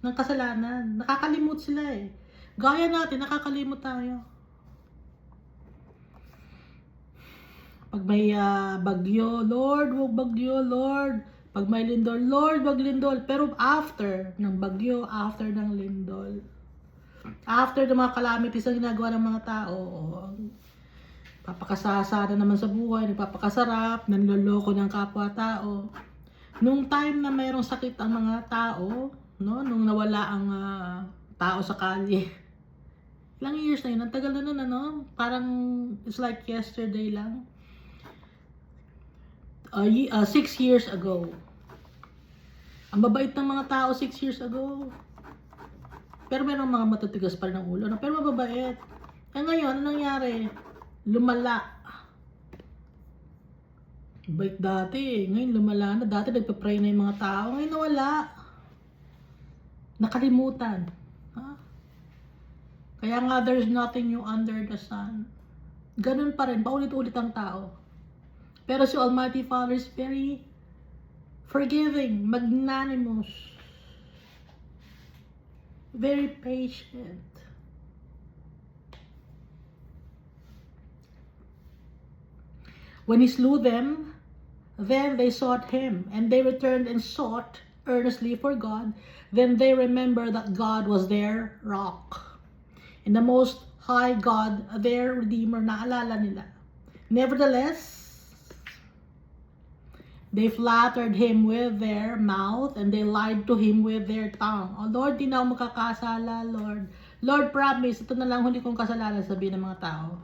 ng kasalanan. Nakakalimot sila eh. Gaya natin, nakakalimot tayo. Pag may bagyo, Lord, wag bagyo, Lord. Pag may lindol, Lord, wag lindol. Pero after ng bagyo, after ng lindol, after ng mga calamities na ginagawa ng mga tao, papakasasa na naman sa buhay, nagpapakasarap, nanloloko ng kapwa-tao. Nung time na mayroong sakit ang mga tao, no, nung nawala ang tao sa kalye, ilang years na yun, ang tagal na nun, parang it's like yesterday lang. 6 years ago. Ang babait ng mga tao 6 years ago. Pero mayroong mga matutigas pa rin ang ulo, pero mababait. Eh ngayon, anong nangyari? Lumala. Bait dati, ngayon lumala na. Dati nagpa-pray na yung mga tao, ngayon nawala. Nakalimutan. Kaya nga, there's nothing new under the sun. Ganun pa rin, paulit-ulit ang tao. Pero si Almighty Father is very forgiving, magnanimous, very patient. When he slew them, then they sought him, and they returned and sought earnestly for God. Then they remembered that God was their rock, and the Most High God, their Redeemer, naalala nila. Nevertheless, they flattered him with their mouth, and they lied to him with their tongue. Oh Lord, di na ako makakasala, Lord. Lord, promise, ito na lang huli kong kasalanan, sabihin ng mga tao.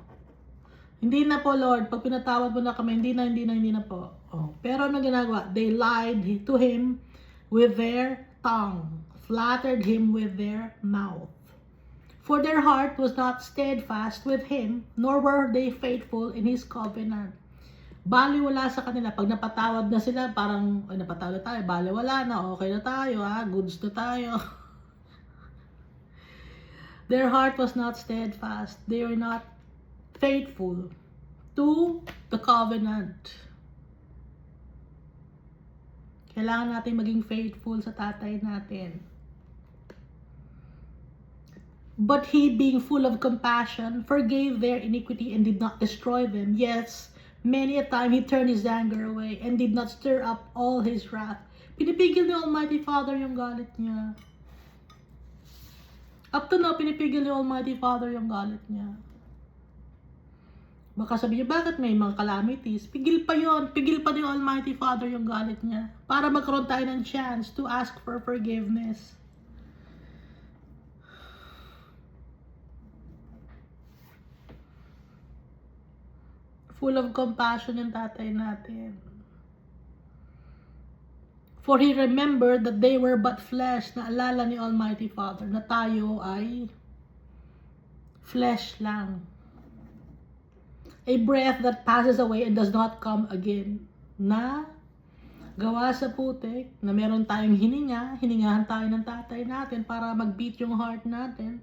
Hindi na po, Lord. Pag pinatawad mo na kami, hindi na po. Oh. Pero ano ginagawa? They lied to him with their tongue, flattered him with their mouth. For their heart was not steadfast with him, nor were they faithful in his covenant. Baliwala sa kanila. Pag napatawad na sila, parang, ay, napatawad na tayo, baliwala na, okay na tayo, goods na tayo. Their heart was not steadfast. They were not faithful to the covenant. Kailangan natin maging faithful sa tatay natin. But he, being full of compassion, forgave their iniquity and did not destroy them. Yes, many a time he turned his anger away and did not stir up all his wrath. Pinipigil ni Almighty Father yung galit niya. Up to now, pinipigil ni Almighty Father yung galit niya. Baka sabihin niyo, bakit may mga calamities? Pigil pa yon, pigil pa ni Almighty Father yung galit niya. Para magkaroon tayo ng chance to ask for forgiveness. Full of compassion yung tatay natin. For he remembered that they were but flesh. Naalala ni Almighty Father na tayo ay flesh lang. A breath that passes away and does not come again. Na gawa sa putik, na meron tayong hiningahan tayo ng tatay natin para mag-beat yung heart natin.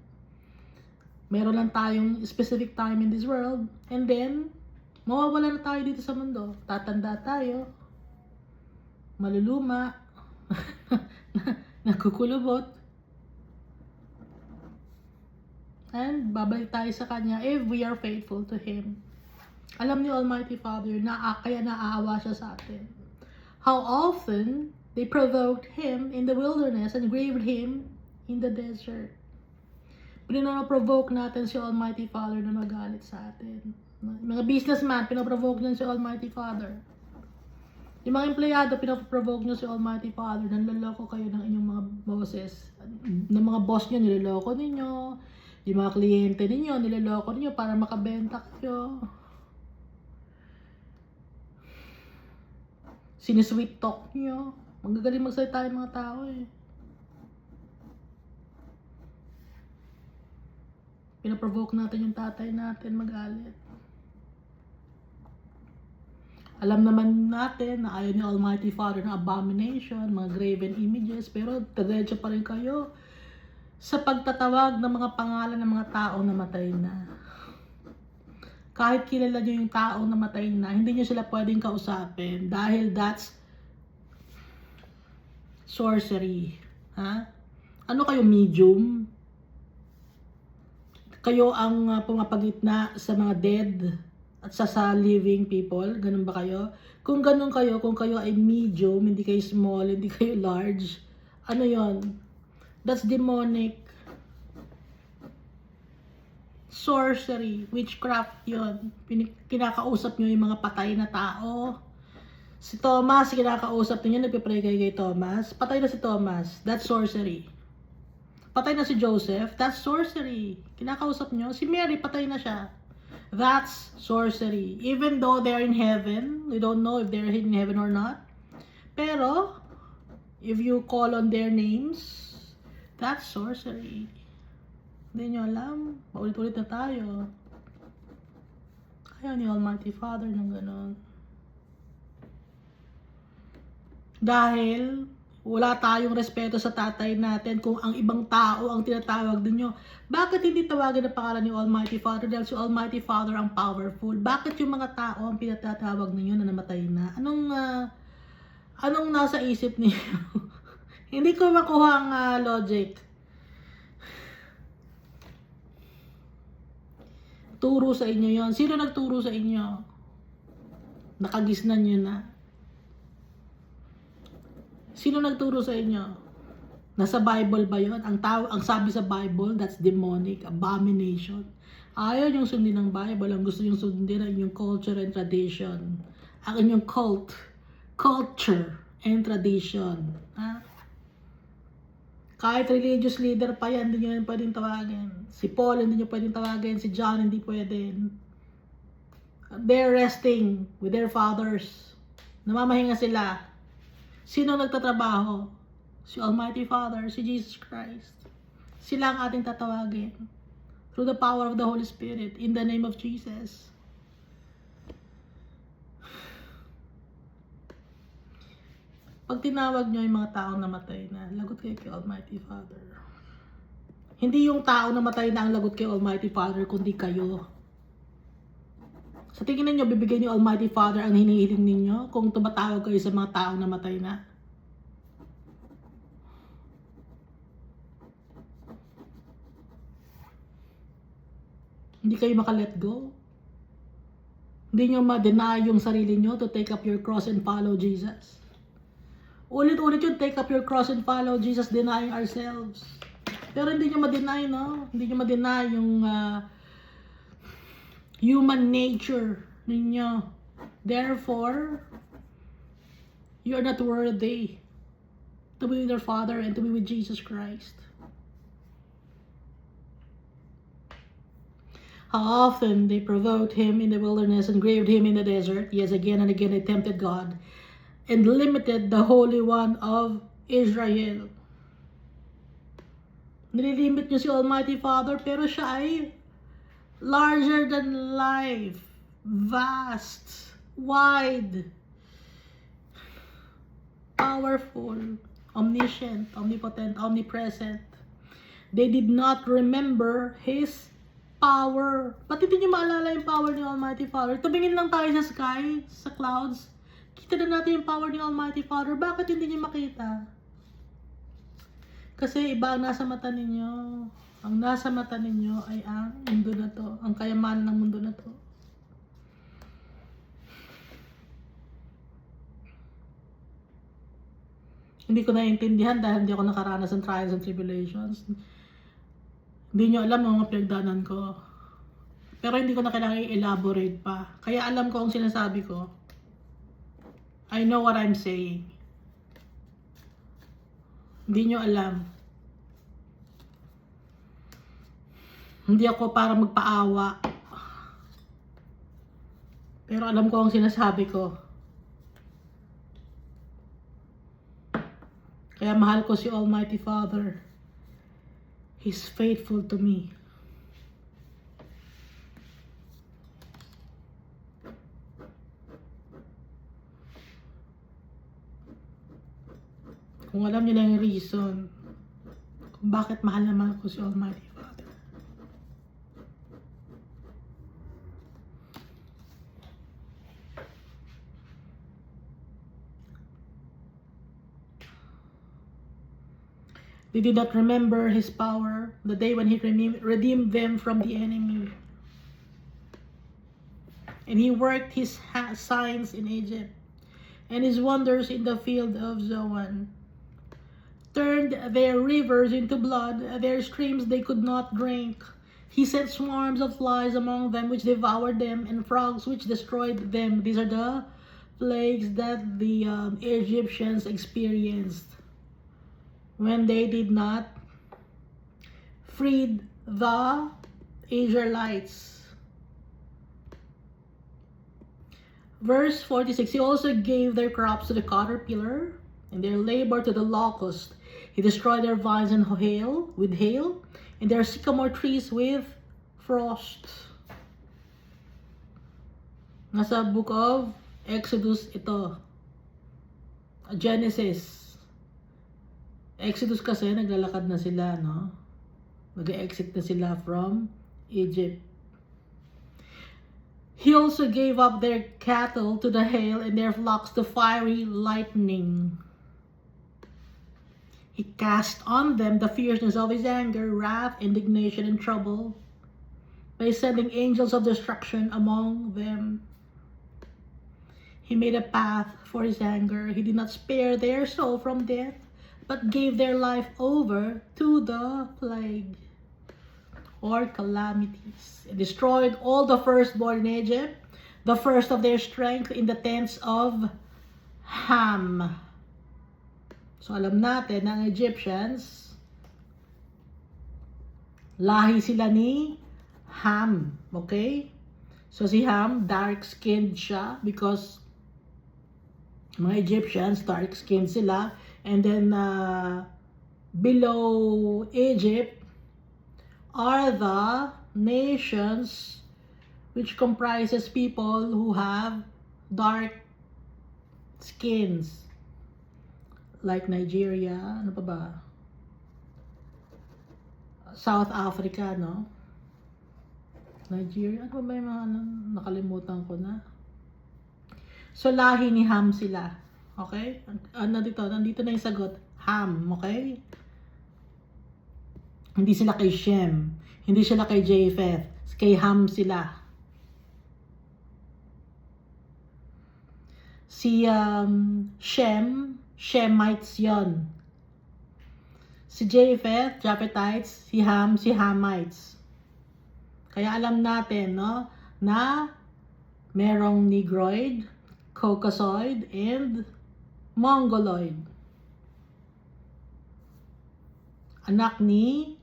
Meron lang tayong specific time in this world. And then, mawawala na tayo dito sa mundo. Tatanda tayo. Maluluma. Nagkukulubot. And babalik tayo sa Kanya if we are faithful to Him. Alam ni Almighty Father na kaya naaawa siya sa atin. How often they provoked Him in the wilderness and grieved Him in the desert. Pinoprovoke natin si Almighty Father na magalit sa atin. Mga businessman, pinoprovoke niyan si Almighty Father. Yung mga empleyado, pinoprovoke niyo si Almighty Father. Nanloloko kayo ng inyong mga bosses. Ng mga boss niyo, niloloko ninyo. Yung mga kliyente ninyo, niloloko ninyo para makabenta kayo. Sinisweet talk niyo. Magagaling magsalita yung mga tao eh. Pinaprovoke natin yung tatay natin magalit. Alam naman natin na ayaw ni Almighty Father ng abomination, mga graven images, pero diretso pa rin kayo sa pagtatawag ng mga pangalan ng mga taong namatay na. Kahit kilala nyo yung taong namatay na, hindi nyo sila pwedeng kausapin dahil that's sorcery. Ha? Ano kayo, medium? Kayo ang pumapagitna sa mga dead at sa living people? Ganun ba kayo? Kung ganun kayo, kung kayo ay medium, hindi kayo small, hindi kayo large, ano yon? That's demonic. Sorcery, witchcraft yon. Kinakausap nyo yung mga patay na tao. Si Thomas, kinakausap niyo, nagpipray kayo kay Thomas. Patay na si Thomas. That's sorcery. Patay na si Joseph. That's sorcery. Kinakausap nyo. Si Mary, patay na siya. That's sorcery. Even though they're in heaven, we don't know if they're in heaven or not. Pero, if you call on their names, that's sorcery. Hindi nyo alam. Paulit-ulit na tayo. Kaya ni Almighty Father ng ganon. Dahil Wala tayong respeto sa tatay natin kung ang ibang tao ang tinatawag ninyo. Bakit hindi tawagin ang pangalan ni Almighty Father? Dahil si Almighty Father ang powerful. Bakit yung mga tao ang pinatatawag ninyo na namatay na? Anong nasa isip niyo? Hindi ko makuha ang logic. Turo sa inyo yon. Sino nagturo sa inyo? Nakagisnan nyo na. Sino nagturo sa inyo? Nasa Bible ba yon? Ang sabi sa Bible, that's demonic, abomination. Ayaw yung sundin ng Bible. Ang gusto yung sundin ang inyong culture and tradition. Ang inyong culture and tradition. Ha? Kahit religious leader pa yan, hindi nyo pwedeng tawagin. Si Paul, hindi nyo pwedeng tawagin. Si John, hindi pwedeng. They're resting with their fathers. Namamahinga sila. Sino nagtatrabaho? Si Almighty Father, si Jesus Christ. Sila ang ating tatawagin. Through the power of the Holy Spirit, in the name of Jesus. Pag tinawag nyo yung mga taong namatay na, lagot kayo kay Almighty Father. Hindi yung tao namatay na ang lagot kay Almighty Father, kundi kayo. Sa tingin ninyo, bibigyan niyo Almighty Father ang hinihiling ninyo kung tumatawag kayo sa mga taong namatay na? Hindi kayo maka-let go? Hindi nyo ma-deny yung sarili nyo to take up your cross and follow Jesus? Ulit-ulit yung take up your cross and follow Jesus, denying ourselves. Pero hindi nyo ma-deny, no? Hindi nyo ma-deny yung human nature ninyo. Therefore, you are not worthy to be with your Father and to be with Jesus Christ. How often they provoked him in the wilderness and grieved him in the desert. Yes, again and again they tempted God and limited the Holy One of Israel. Nililimit niyo si Almighty Father, pero siya ay larger than life, vast, wide, powerful, omniscient, omnipotent, omnipresent. They did not remember His power. Ba't hindi nyo maalala yung power ni Almighty Father? Tumingin lang tayo sa sky, sa clouds. Kita na natin yung power ni Almighty Father. Bakit hindi nyo makita? Kasi iba ang nasa mata ninyo. Ang nasa mata ninyo ay ang mundo na to, ang kayamanan ng mundo na to. Hindi ko naiintindihan dahil hindi ako nakaranas ng trials and tribulations. Hindi nyo alam ang mga pinagdaanan ko. Pero hindi ko na kailangan i-elaborate pa. Kaya alam ko ang sinasabi ko. I know what I'm saying. Hindi nyo alam. Hindi ako para magpaawa. Pero alam ko ang sinasabi ko. Kaya mahal ko si Almighty Father. He's faithful to me. Kung alam niyo lang yung reason kung bakit mahal na mahal ko si Almighty Father. They did not remember His power, the day when He redeemed them from the enemy. And He worked His signs in Egypt, and His wonders in the field of Zoan. Turned their rivers into blood, their streams they could not drink. He sent swarms of flies among them, which devoured them, and frogs which destroyed them. These are the plagues that the Egyptians experienced when they did not free the Israelites. Verse 46, He also gave their crops to the caterpillar, and their labor to the locust. He destroyed their vines and with hail, and their sycamore trees with frost. Nasa book of Exodus ito. Genesis. Exodus kasi, naglalakad na sila, no? Nag-exit na sila from Egypt. He also gave up their cattle to the hail and their flocks to fiery lightning. He cast on them the fierceness of his anger, wrath, indignation, and trouble by sending angels of destruction among them. He made a path for his anger. He did not spare their soul from death, but gave their life over to the plague or calamities, and destroyed all the firstborn in Egypt, the first of their strength in the tents of Ham. So alam natin na ang Egyptians, lahi sila ni Ham, okay? So si Ham, dark-skinned siya because mga Egyptians, dark-skinned sila. And then below Egypt are the nations which comprises people who have dark skins. Like Nigeria, ano pa ba? South Africa, no? Nigeria, ano ba yung mga nakalimutan ko na? So, lahi ni Ham sila. Okay? Nandito na yung sagot. Ham, okay? Hindi sila kay Shem. Hindi sila kay Japheth. Kay Ham sila. Si Shemites yon. Si Japheth, Japhethites. Si Ham, si Hamites. Kaya alam natin, no, na merong Negroid, Caucasoid, and Mongoloid. Anak ni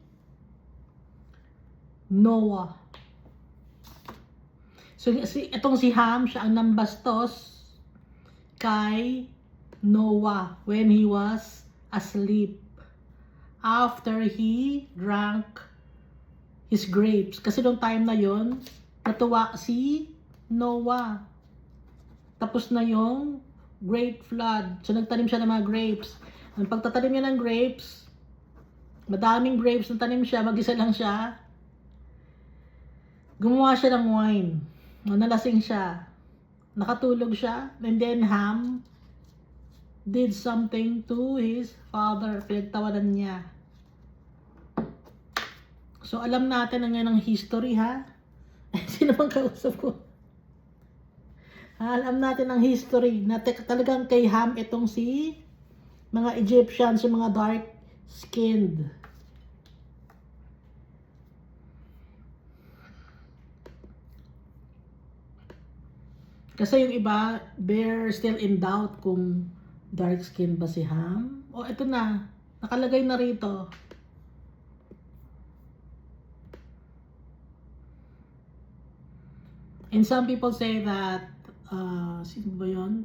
Noah. So, itong si Ham, siya ang nambastos kay Noah when he was asleep. After he drank his grapes. Kasi nung time na yon, natuwa si Noah. Tapos na yung great flood. So nagtanim siya ng mga grapes. Ang pagtatanim niya ng grapes, madaming grapes na tanim siya, mag-isa lang siya. Gumawa siya ng wine. Nalasing siya. Nakatulog siya. And then Ham did something to his father. Pinagtawanan niya. So alam natin ang yan ng history, ha? Sino bang kausap ko? Alam natin ang history na talagang kay Ham itong si mga Egyptians, yung mga dark-skinned. Kasi yung iba, they're still in doubt kung dark-skinned ba si Ham. O ito na, nakalagay na rito. And some people say that, sino ba yun?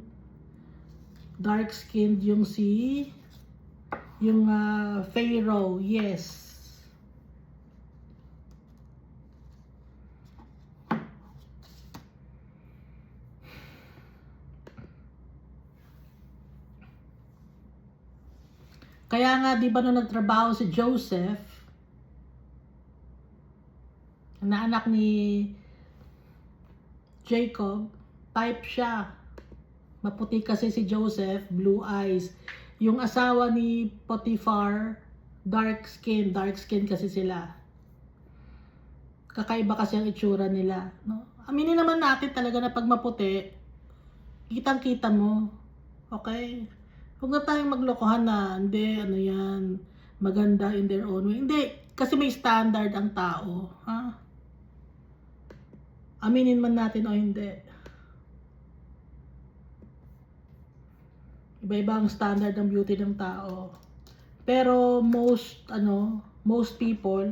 Dark-skinned yung Pharaoh, yes. Kaya nga, di ba nung nagtrabaho si Joseph, na anak ni Jacob, type siya. Maputi kasi si Joseph, blue eyes. Yung asawa ni Potiphar, dark skin kasi sila. Kakaiba kasi ang itsura nila, no? Aminin naman natin talaga na pag maputi, kitang-kita mo. Okay? Huwag na tayong maglokohan na, hindi, ano yan, maganda in their own way. Hindi, kasi may standard ang tao, ha? Aminin man natin o hindi. Iba-iba ang standard ng beauty ng tao. Pero most people,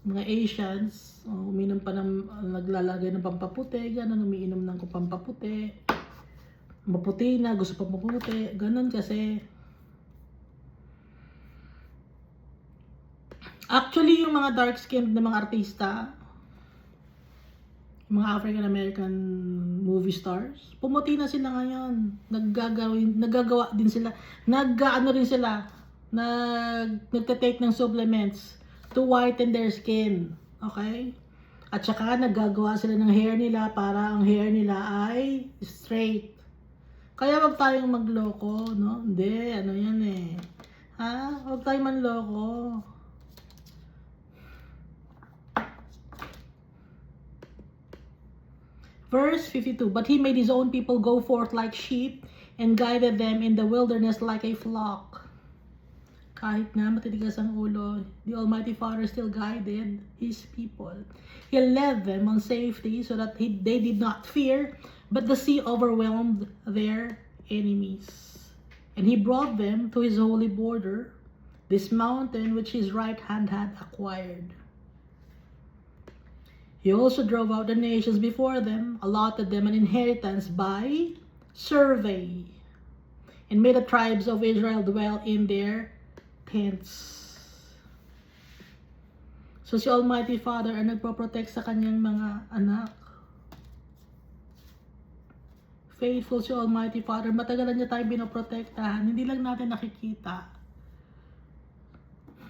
mga Asians, uminom pa ng, naglalagay ng pampaputi, gano'n, umiinom ng pampaputi. Maputi na, gusto pa maputi, gano'n kasi. Actually, yung mga dark-skinned na mga artista, mga African-American movie stars. Pumuti na sila ngayon. Naggagawa din sila. Nagte-take ng supplements to whiten their skin. Okay? At saka naggagawa sila ng hair nila para ang hair nila ay straight. Kaya wag tayong magloko, no? Hindi, ano yan eh. Ha? Wag tayong manloko. Verse 52, but he made his own people go forth like sheep and guided them in the wilderness like a flock. Kahit na matitigas ang ulo, the Almighty Father still guided His people. He led them on safety so that they did not fear, but the sea overwhelmed their enemies. And He brought them to His holy border, this mountain which His right hand had acquired. He also drove out the nations before them, allotted them an inheritance by survey, and made the tribes of Israel dwell in their tents. So si Almighty Father ay nagpo-protect sa kanyang mga anak. Faithful si Almighty Father. Matagal na niya tayo binoprotektahan. Hindi lang natin nakikita.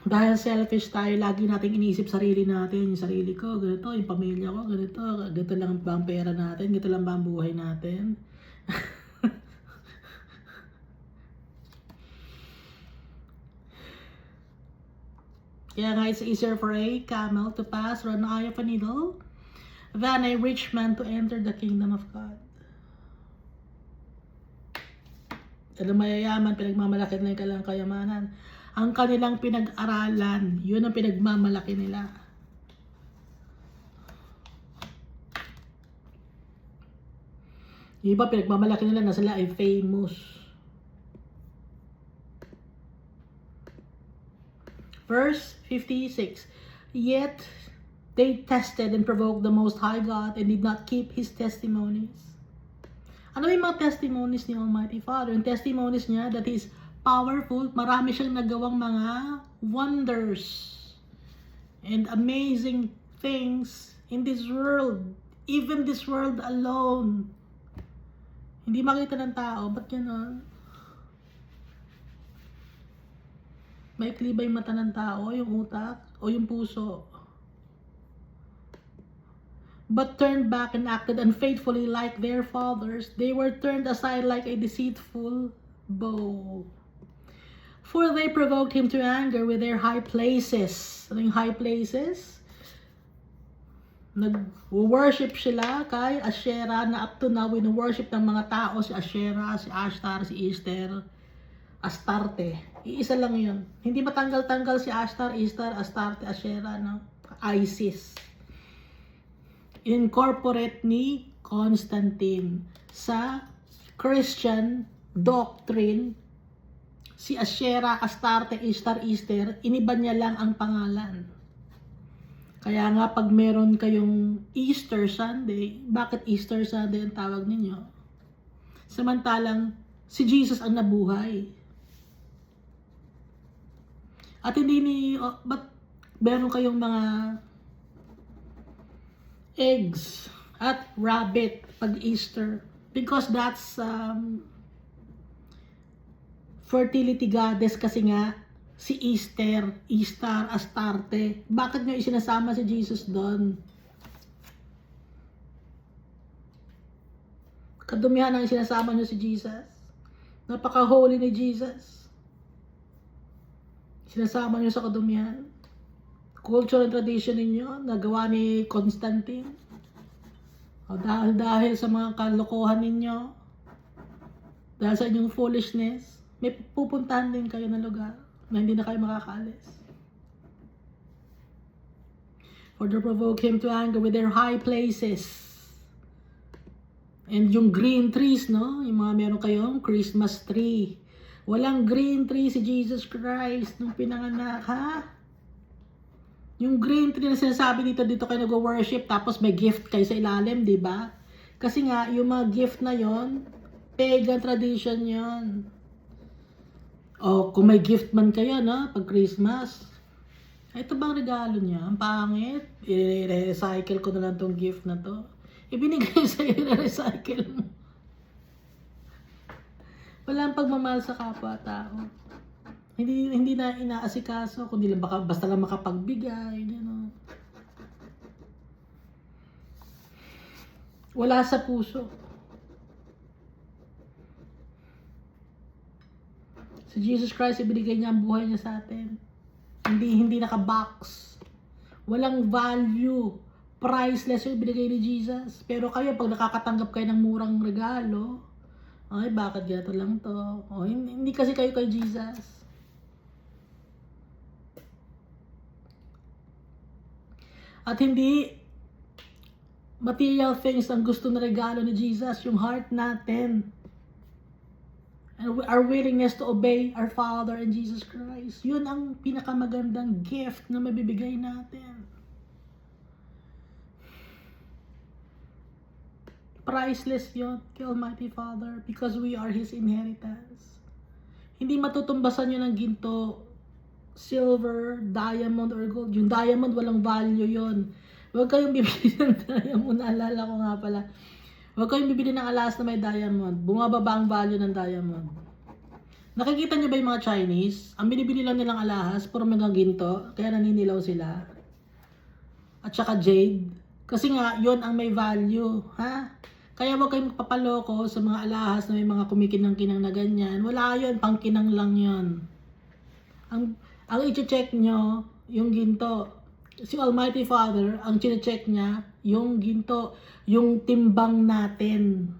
Dahil selfish tayo, lagi nating iniisip sarili natin. Yung sarili ko, ganito. Yung pamilya ko, ganito. Ganito lang ba ang pera natin? Ganito lang ba ang buhay natin? Kaya nga, it's easier for a camel to pass through an eye of a needle than a rich man to enter the kingdom of God. Kaya mayayaman, pinagmamalaki nila yung kanilang kayamanan. Ang kanilang pinag-aralan, yun ang pinagmamalaki nila. Yung iba, pinagmamalaki nila na sila ay famous. Verse 56, yet they tested and provoked the Most High God and did not keep His testimonies. Ano yung mga testimonies ni Almighty Father? Yung testimonies niya that He is powerful, marami siyang nagawang mga wonders and amazing things in this world, even this world alone. Hindi makita ng tao, ba't gano'n? Maikli ba yung mata ng tao, yung utak, o yung puso? But turned back and acted unfaithfully like their fathers. They were turned aside like a deceitful bow. For they provoked Him to anger with their high places. Ano yung high places? Nag-worship sila kay Asherah na up to now, wino-worship ng mga tao si Asherah, si Ashtar, si Easter, Astarte. Iisa lang yun. Hindi matanggal-tanggal si Ashtar, Easter, Astarte, Asherah, no? ISIS. Incorporate ni Constantine sa Christian doctrine. Si Asherah, Astarte, Easter, iniba niya lang ang pangalan. Kaya nga pag meron kayong Easter Sunday, bakit Easter Sunday ang tawag ninyo? Samantalang si Jesus ang nabuhay. At hindi ba't meron kayong mga eggs at rabbit pag Easter? Because that's fertility goddess kasi nga si Easter, Astarte. Bakit nyo isinasama si Jesus doon? Kadumihan ang isinasama nyo si Jesus. Napaka-holy ni Jesus. Sinasama nyo sa kadumihan. Culture and tradition ninyo, nagawa ni Constantine. O dahil sa mga kalokohan ninyo, dahil sa inyong foolishness, may pupuntahan din kayo na lugar na hindi na kayo makakaalis. For they provoke Him to anger with their high places. And yung green trees, no? Yung mga meron kayong Christmas tree. Walang green tree si Jesus Christ nung pinanganak, ha? Yung green tree na sinasabi dito kayo nag-worship, tapos may gift kayo sa ilalim, di ba? Kasi nga, yung mga gift na yon, pagan tradition yon. O kung may gift man kayo, no? Pag Christmas, ito bang regalo niya? Ang pangit. I-recycle ko na lang tong gift na to. Ibinigay sa'yo, na-recycle mo. Walang pagmamahal sa kapwa-tao. Hindi na inaasikaso, kundi lang basta lang makapagbigay, gano'n. Wala sa puso. Si Jesus Christ, ibinigay niya ang buhay niya sa atin. Hindi naka-box. Walang value. Priceless yung ibinigay ni Jesus. Pero kayo, pag nakakatanggap kayo ng murang regalo, ay, bakit gato lang to? O, hindi kasi kayo kay Jesus. At hindi material things ang gusto na regalo ni Jesus, yung heart natin. And our willingness to obey our Father and Jesus Christ. Yun ang pinakamagandang gift na mabibigay natin. Priceless yun kay Almighty Father because we are His inheritance. Hindi matutumbasan yun ng ginto, silver, diamond, or gold. Yung diamond, walang value yon. Huwag kayong bibili ng diamond. Naalala ko nga pala. Huwag kayong bibili ng alahas na may diamond. Bumababa ang value ng diamond. Nakikita niyo ba yung mga Chinese? Ang binibili lang nilang alahas, puro mga ginto, kaya naninilaw sila. At saka jade. Kasi nga, yon ang may value. Ha? Kaya huwag kayong magpapaloko sa mga alahas na may mga kumikinang-kinang na ganyan. Wala yon, pangkinang lang yon. Ang i-check nyo, yung ginto. Si Almighty Father, ang chine-check niya, yung ginto, yung timbang natin.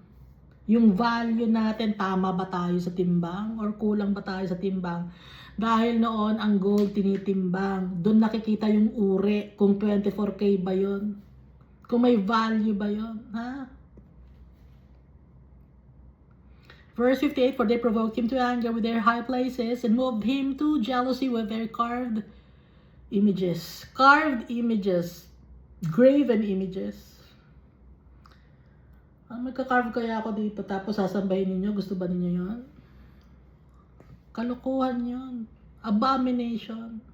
Yung value natin, tama ba tayo sa timbang? Or kulang ba tayo sa timbang? Dahil noon, ang gold tinitimbang. Doon nakikita yung uri, kung 24K ba yun? Kung may value ba yun? Ha? Verse 58, for they provoked him to anger with their high places and moved him to jealousy with their carved images. Carved images. Graven images. Magka-carve kaya ako dito tapos sasambahin ninyo? Gusto ba ninyo yun? Kalukuhan yun. Abomination.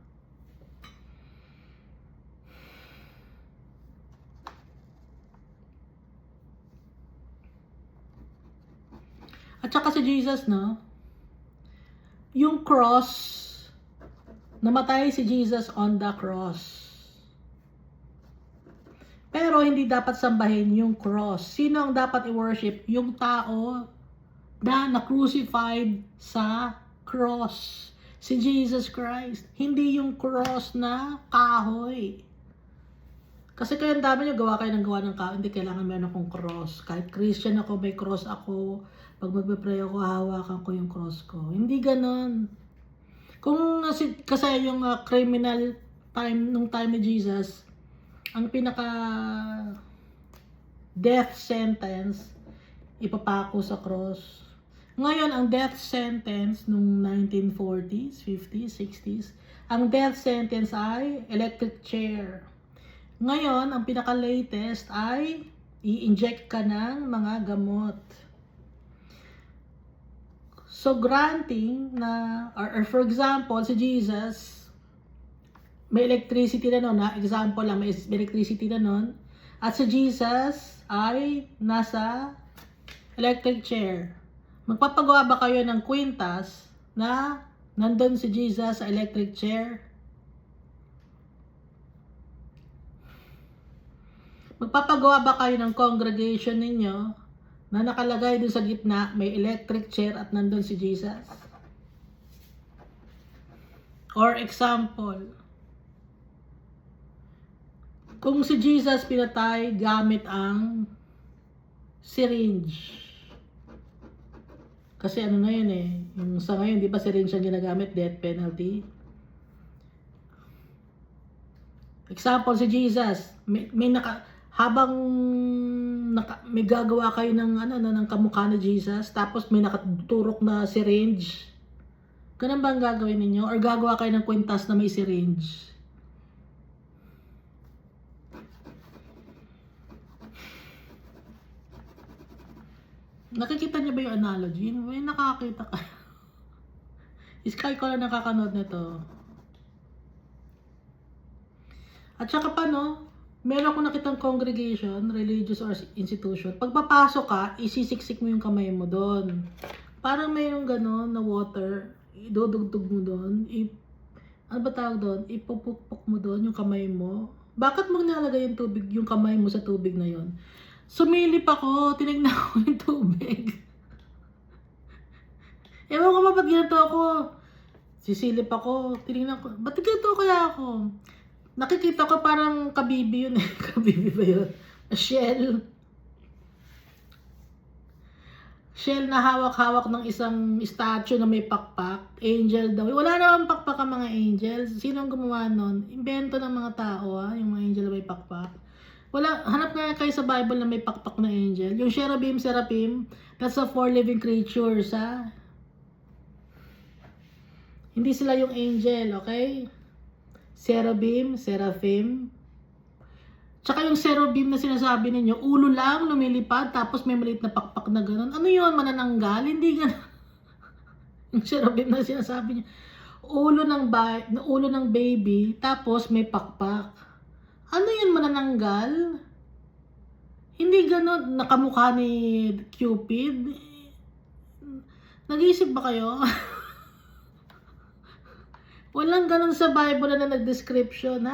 At saka si Jesus, no? Yung cross, namatay si Jesus on the cross. Pero hindi dapat sambahin yung cross. Sino ang dapat i-worship? Yung tao na na-crucified sa cross. Si Jesus Christ. Hindi yung cross na kahoy. Kasi kayo ang dami nyo, gawa kayo ng kahoy. Hindi kailangan meron akong cross. Kahit Christian ako, may cross ako. Pag magpe-pray ako, hahawakan ko yung cross ko. Hindi ganon. Kung kasi yung criminal time, nung time ni Jesus, ang pinaka death sentence, ipapako sa cross. Ngayon, ang death sentence nung 1940s, 50s, 60s, ang death sentence ay electric chair. Ngayon, ang pinaka-latest ay i-inject ka ng mga gamot. So, granting na, or for example, si Jesus, may electricity na nun, example lang, may electricity na nun, at si Jesus ay nasa electric chair. Magpapagawa ba kayo ng kwintas na nandun si Jesus sa electric chair? Magpapagawa ba kayo ng congregation ninyo na nakalagay dun sa gitna, may electric chair at nandun si Jesus? Or example, kung si Jesus pinatay gamit ang syringe. Kasi ano na yun eh, yung sa ngayon, di ba syringe ang ginagamit, death penalty? Example, si Jesus, habang may gagawa kayo ng ng kamukha ni Jesus, tapos may nakaturok na syringe. Ganun ba ang gagawin ninyo? Or gagawa kayo ng kwintas na may syringe? Nakikita niyo ba yung analogy? May nakakita ka. Iskay ko lang nakakanood nito. At saka pa, no? Meron akong nakitang congregation, religious or institution. Pag papasok ka, isisiksik mo yung kamay mo doon. Parang mayroong gano'n na water, idudugtog mo doon, ano ba tawag doon? Ipupukpok mo doon yung kamay mo. Bakit mo nilalagay yung tubig, yung kamay mo sa tubig na yon? Sumilip ako, tinignan ko yung tubig. Ewan ko ba ba't ganito ako? Sisilip ako, tinignan ko, ba't ganito kaya ako? Nakikita ko parang kabibi yun eh. Kabibi ba yun? Shell. Shell na hawak-hawak ng isang statue na may pakpak. Angel daw. Wala naman pakpak ang mga angels. Sino ang gumawa nun? Invento ng mga tao yung mga angel na may pakpak. Wala, hanap nga kayo sa Bible na may pakpak na angel. Yung cherubim, seraphim, that's the 4 living creatures Hindi sila yung angel, okay? Cherubim, seraphim. Tsaka yung cherubim na sinasabi ninyo, ulo lang lumilipad tapos may maliit na pakpak na gano'n. Ano yun? Manananggal? Hindi gano'n. Yung cherubim na sinasabi niya, ulo ng baby tapos may pakpak. Ano yun? Manananggal? Hindi gano'n. Nakamukha ni Cupid. Nag-iisip ba kayo? Walang ganun sa Bible na nag-description,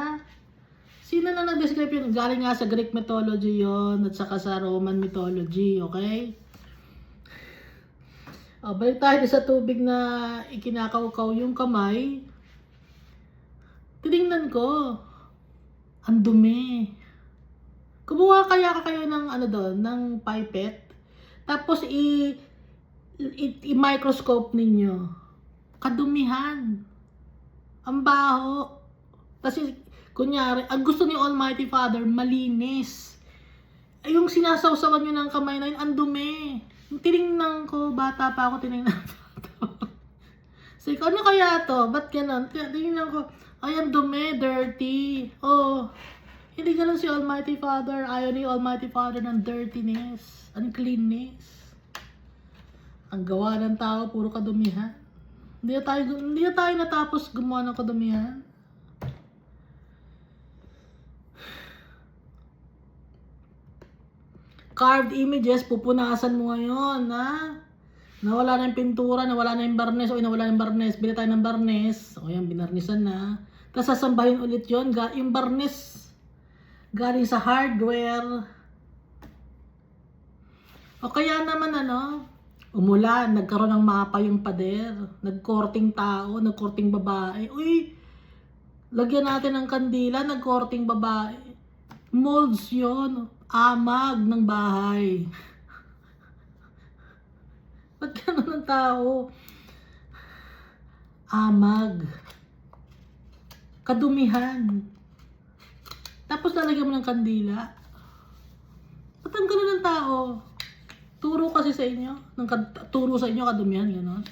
Sino na nag-description? Galing nga sa Greek mythology yon at saka sa Roman mythology, okay? Balik tayo sa tubig na ikinakaw-kaw yung kamay. Tinignan ko, ang dumi. Kumuha kaya kayo ng ng pipette, tapos i-microscope ninyo. Kadumihan. Ang baho. Kasi, kunyari, ang gusto ni Almighty Father, malinis. Ay, yung sinasawsawan nyo ng kamay na yun, ang dumi. Tinignan ko, bata pa ako, tinignan ko. Sabi ko, ano kaya to? Ba't ganun? Tinignan ko, ay, ang dumi, dirty. Hindi ganun si Almighty Father. Ayaw ni Almighty Father ng dirtiness, uncleanness. Ang gawa ng tao, puro kadumihan. Hindi na tayo natapos gumawa ng kadumihan. Carved images, pupunasan mo ngayon, Nawala na yung pintura, nawala na yung barnes, nawala na yung barnes, bili tayo ng barnes, yan, binarnisan na. Tapos sasambahin ulit yun, yung barnes, galing sa hardware. O kaya naman umulan, nagkaroon ng mapa yung pader, nagkorting tao, nagkorting babae. Uy, lagyan natin ng kandila, nagkorting babae. Molds yon, amag ng bahay. Ba't gano'n ng tao? Amag. Kadumihan. Tapos lalagyan mo ng kandila. Ba't ang gano'n ng tao? Turo kasi sa inyo. Turo sa inyo kadumihan, gano'n.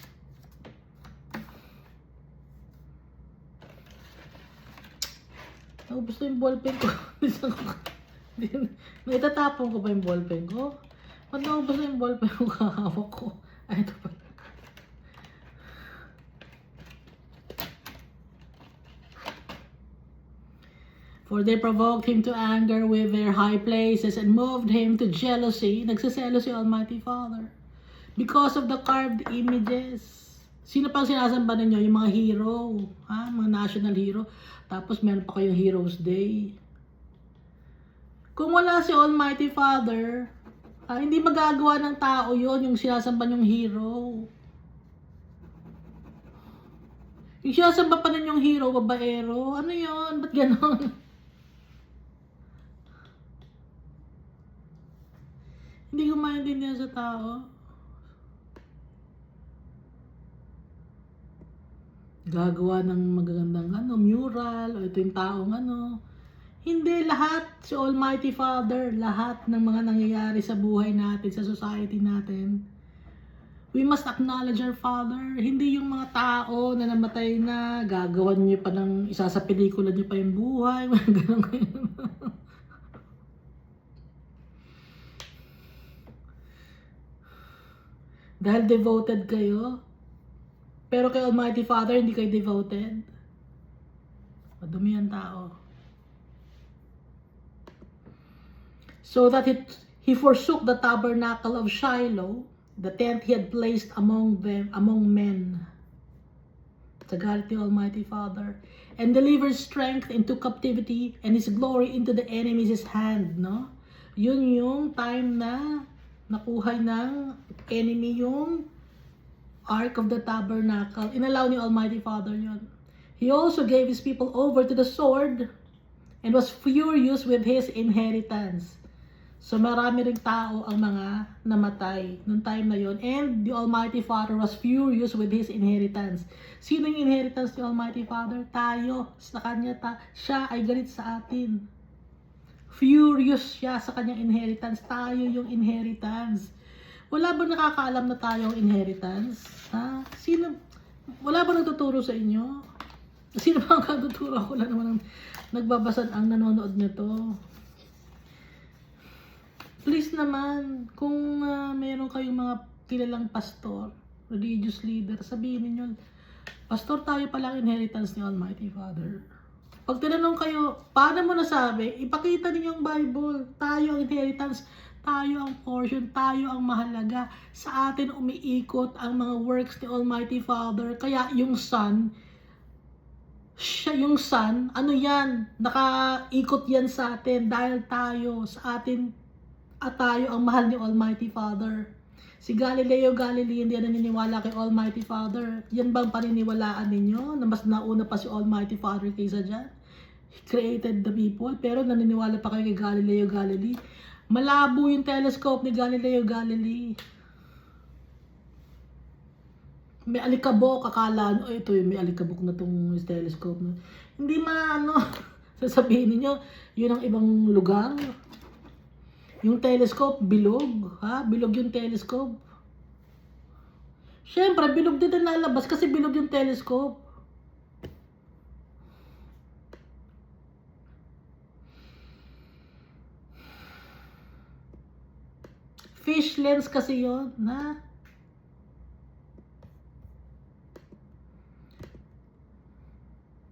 Naubos na yung ballpen ko. Naitatapon ko ba yung ballpen ko? Ba't naubos na yung ballpen ko kahawak ko? Ay, ito pa. For they provoked him to anger with their high places and moved him to jealousy. Nagsiselos si Almighty Father. Because of the carved images. Sino pang sinasamba ninyo? Yung mga hero. Mga national hero. Tapos meron pa kayong Heroes Day. Kung wala si Almighty Father, hindi magagawa ng tao yon yung sinasamba yung hero. Yung sinasamba pa ninyong hero, babaero. Ano yon? Ba't ganon? Hindi ko maintindihan sa tao. Gagawa ng magagandang mural, o ito yung taong Hindi lahat si Almighty Father, lahat ng mga nangyayari sa buhay natin, sa society natin. We must acknowledge our Father. Hindi yung mga tao na namatay na, gagawan niyo pa ng isa sa pelikula niyo pa yung buhay, ganun kayo. Dahil devoted kayo, pero kay Almighty Father, hindi kayo devoted. Madumi ang tao. so that he forsook the tabernacle of Shiloh, the tent he had placed among men. To God the Almighty Father, and delivered strength into captivity and his glory into the enemy's hand, no? Yun yung time na nakuha ng enemy yung Ark of the Tabernacle. Inallow ni Almighty Father yun. He also gave his people over to the sword and was furious with his inheritance. So marami ring tao ang mga namatay nung time na yon, and the Almighty Father was furious with his inheritance. Sino yung inheritance ni Almighty Father? Tayo. Sa kanya, siya ay galit sa atin. Furious siya sa kanyang inheritance. Tayo yung inheritance. Wala ba nakakaalam na tayo ang inheritance? Ha? Sino? Wala ba nagtuturo sa inyo? Sino ba ang nagtuturo? Wala naman ang nagbabasa ang nanonood nito. Please naman, kung meron kayong mga kilalang pastor, religious leader, sabihin niyo, pastor, tayo pala ang inheritance ni Almighty Father. Pag tinanong kayo, paano mo nasabi? Ipakita niyo yung Bible. Tayo ang inheritance, tayo ang portion, tayo ang mahalaga. Sa atin umiikot ang mga works ni Almighty Father. Kaya yung Son, ano yan? Nakaikot yan sa atin dahil tayo, sa atin, at tayo ang mahal ni Almighty Father. Si Galileo Galilei hindi naniniwala kay Almighty Father. Yan bang paniniwalaan ninyo na mas nauna pa si Almighty Father kaysa dyan? He created the people, pero naniniwala pa kayo kay Galileo Galilei. Malabo yung telescope ni Galileo Galilei. May alikabok, akala, ito yung may alikabok na tong telescope. Hindi sasabihin niyo yun ang ibang lugar. Yung telescope, bilog. Ha? Bilog yung telescope. Siyempre, bilog din ang lalabas kasi bilog yung telescope. Fish lens kasi yun, na?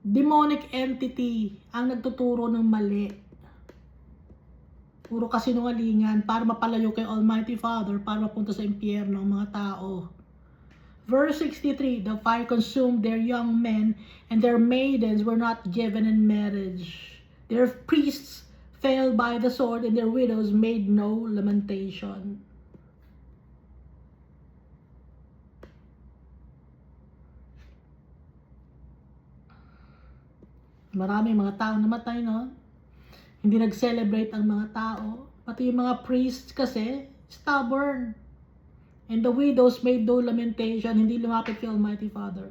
Demonic entity ang nagtuturo ng mali. Puro kasinungalingan para mapalayo kay Almighty Father, para mapunta sa impyerno ang mga tao. Verse 63, the fire consumed their young men, and their maidens were not given in marriage. Their priests fell by the sword, and their widows made no lamentation. Maraming mga tao namatay, no? Hindi nag-celebrate ang mga tao. Pati yung mga priests kasi, stubborn. And the widows made no lamentation. Hindi lumapit kay Almighty Father.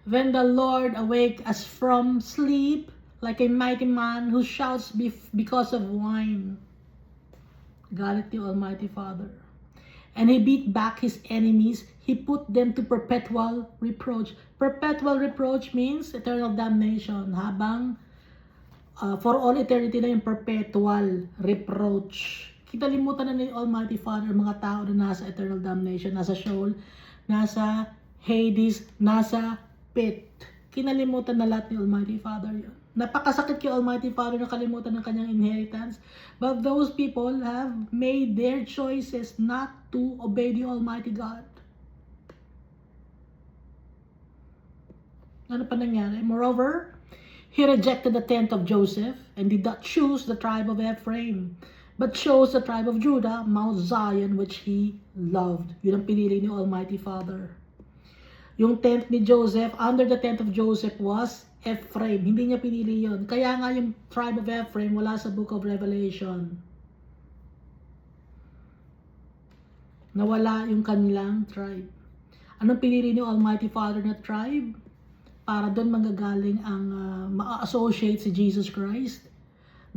Then the Lord awake as from sleep, like a mighty man who shouts because of wine. Galit ni Almighty Father. And he beat back his enemies. He put them to perpetual reproach. Perpetual reproach means eternal damnation. Habang for all eternity na yung perpetual reproach. Kitalimutan na ni Almighty Father mga tao na nasa eternal damnation, nasa Sheol, nasa Hades, nasa pit. Kinalimutan na lahat ni Almighty Father yun. Napakasakit kay Almighty Father na kalimutan ng kanyang inheritance. But those people have made their choices not to obey the Almighty God. Ano pa nangyari? Moreover, he rejected the tent of Joseph and did not choose the tribe of Ephraim, but chose the tribe of Judah, Mount Zion, which he loved. Yun ang pinili ni Almighty Father. Yung tent ni Joseph, under the tent of Joseph was Ephraim. Hindi niya pinili yun. Kaya nga yung tribe of Ephraim wala sa book of Revelation. Nawala yung kanilang tribe. Anong pinili ni Almighty Father na tribe? Para doon manggagaling ang ma-associate si Jesus Christ.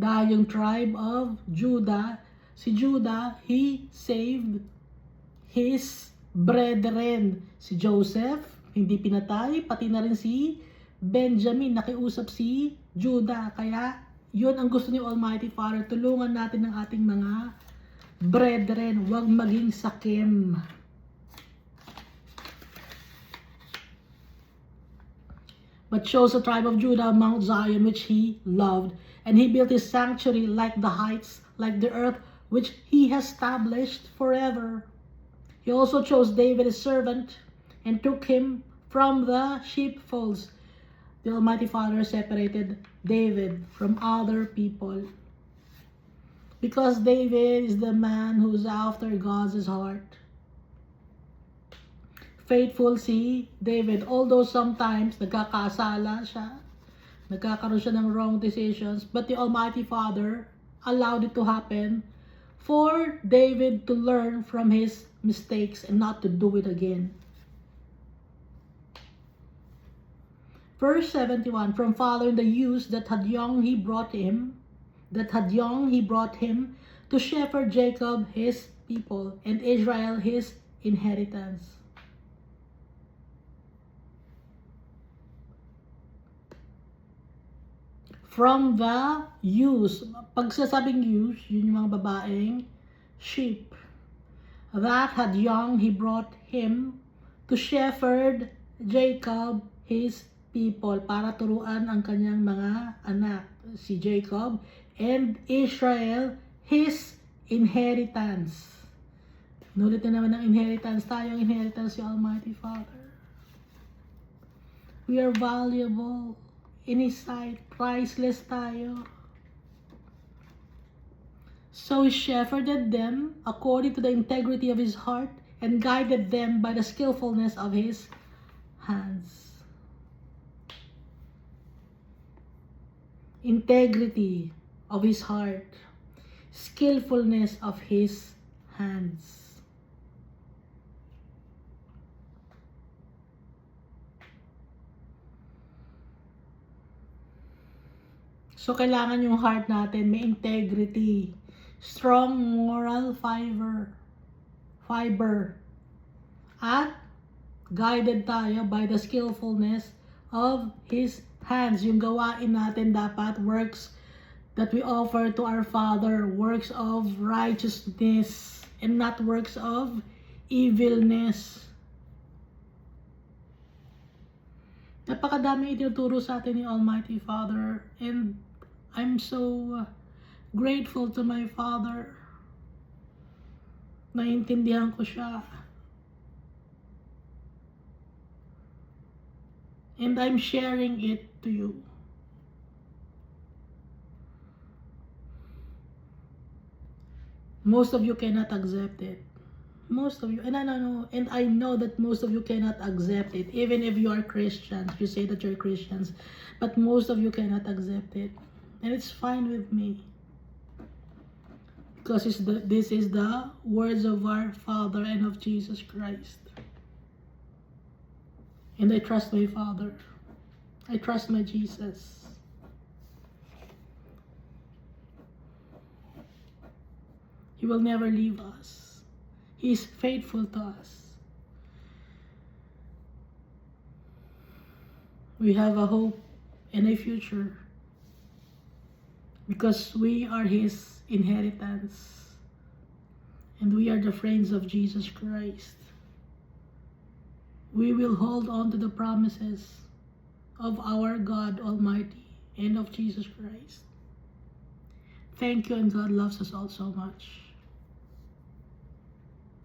Dahil yung tribe of Judah, si Judah, he saved his brethren. Si Joseph, hindi pinatay, pati na rin si Benjamin, nakiusap si Judah. Kaya yun ang gusto ni Almighty Father, tulungan natin ng ating mga brethren, huwag maging sakim. But chose the tribe of Judah, Mount Zion, which he loved, And he built his sanctuary like the heights, like the earth, which he has established forever. He also chose David his servant and took him from the sheepfolds. The Almighty Father separated David from other people because David is the man who's after God's heart. Faithful si David, although sometimes nagkakasala siya, nagkakaroon siya ng wrong decisions, but the Almighty Father allowed it to happen for David to learn from his mistakes and not to do it again. Verse 71, from following the youths that had young he brought him to shepherd Jacob his people and Israel his inheritance. From the ewes, pag sasabing ewes, yun yung mga babaeng sheep. That had young, he brought him to shepherd Jacob, his people, para turuan ang kanyang mga anak, si Jacob, and Israel, his inheritance. Nulit na naman ng inheritance, tayong inheritance si Almighty Father. We are valuable in His sight, priceless tayo. So he shepherded them according to the integrity of his heart and guided them by the skillfulness of his hands. Integrity of his heart, skillfulness of his hands. So, kailangan yung heart natin may integrity, strong moral fiber, at guided tayo by the skillfulness of His hands. Yung gawain natin dapat works that we offer to our Father, works of righteousness and not works of evilness. Napakadami itinuturo sa atin ni Almighty Father, and I'm so grateful to my Father. Naiintindihan ko siya. And I'm sharing it to you. Most of you cannot accept it. Most of you, and I know that most of you cannot accept it, even if you are Christians, you say that you're Christians, but most of you cannot accept it. And it's fine with me. Because this is the words of our Father and of Jesus Christ. And I trust my Father. I trust my Jesus. He will never leave us. He is faithful to us. We have a hope and a future because we are His inheritance and we are the friends of Jesus Christ. We will hold on to the promises of our God Almighty and of Jesus Christ. Thank you, and God loves us all so much.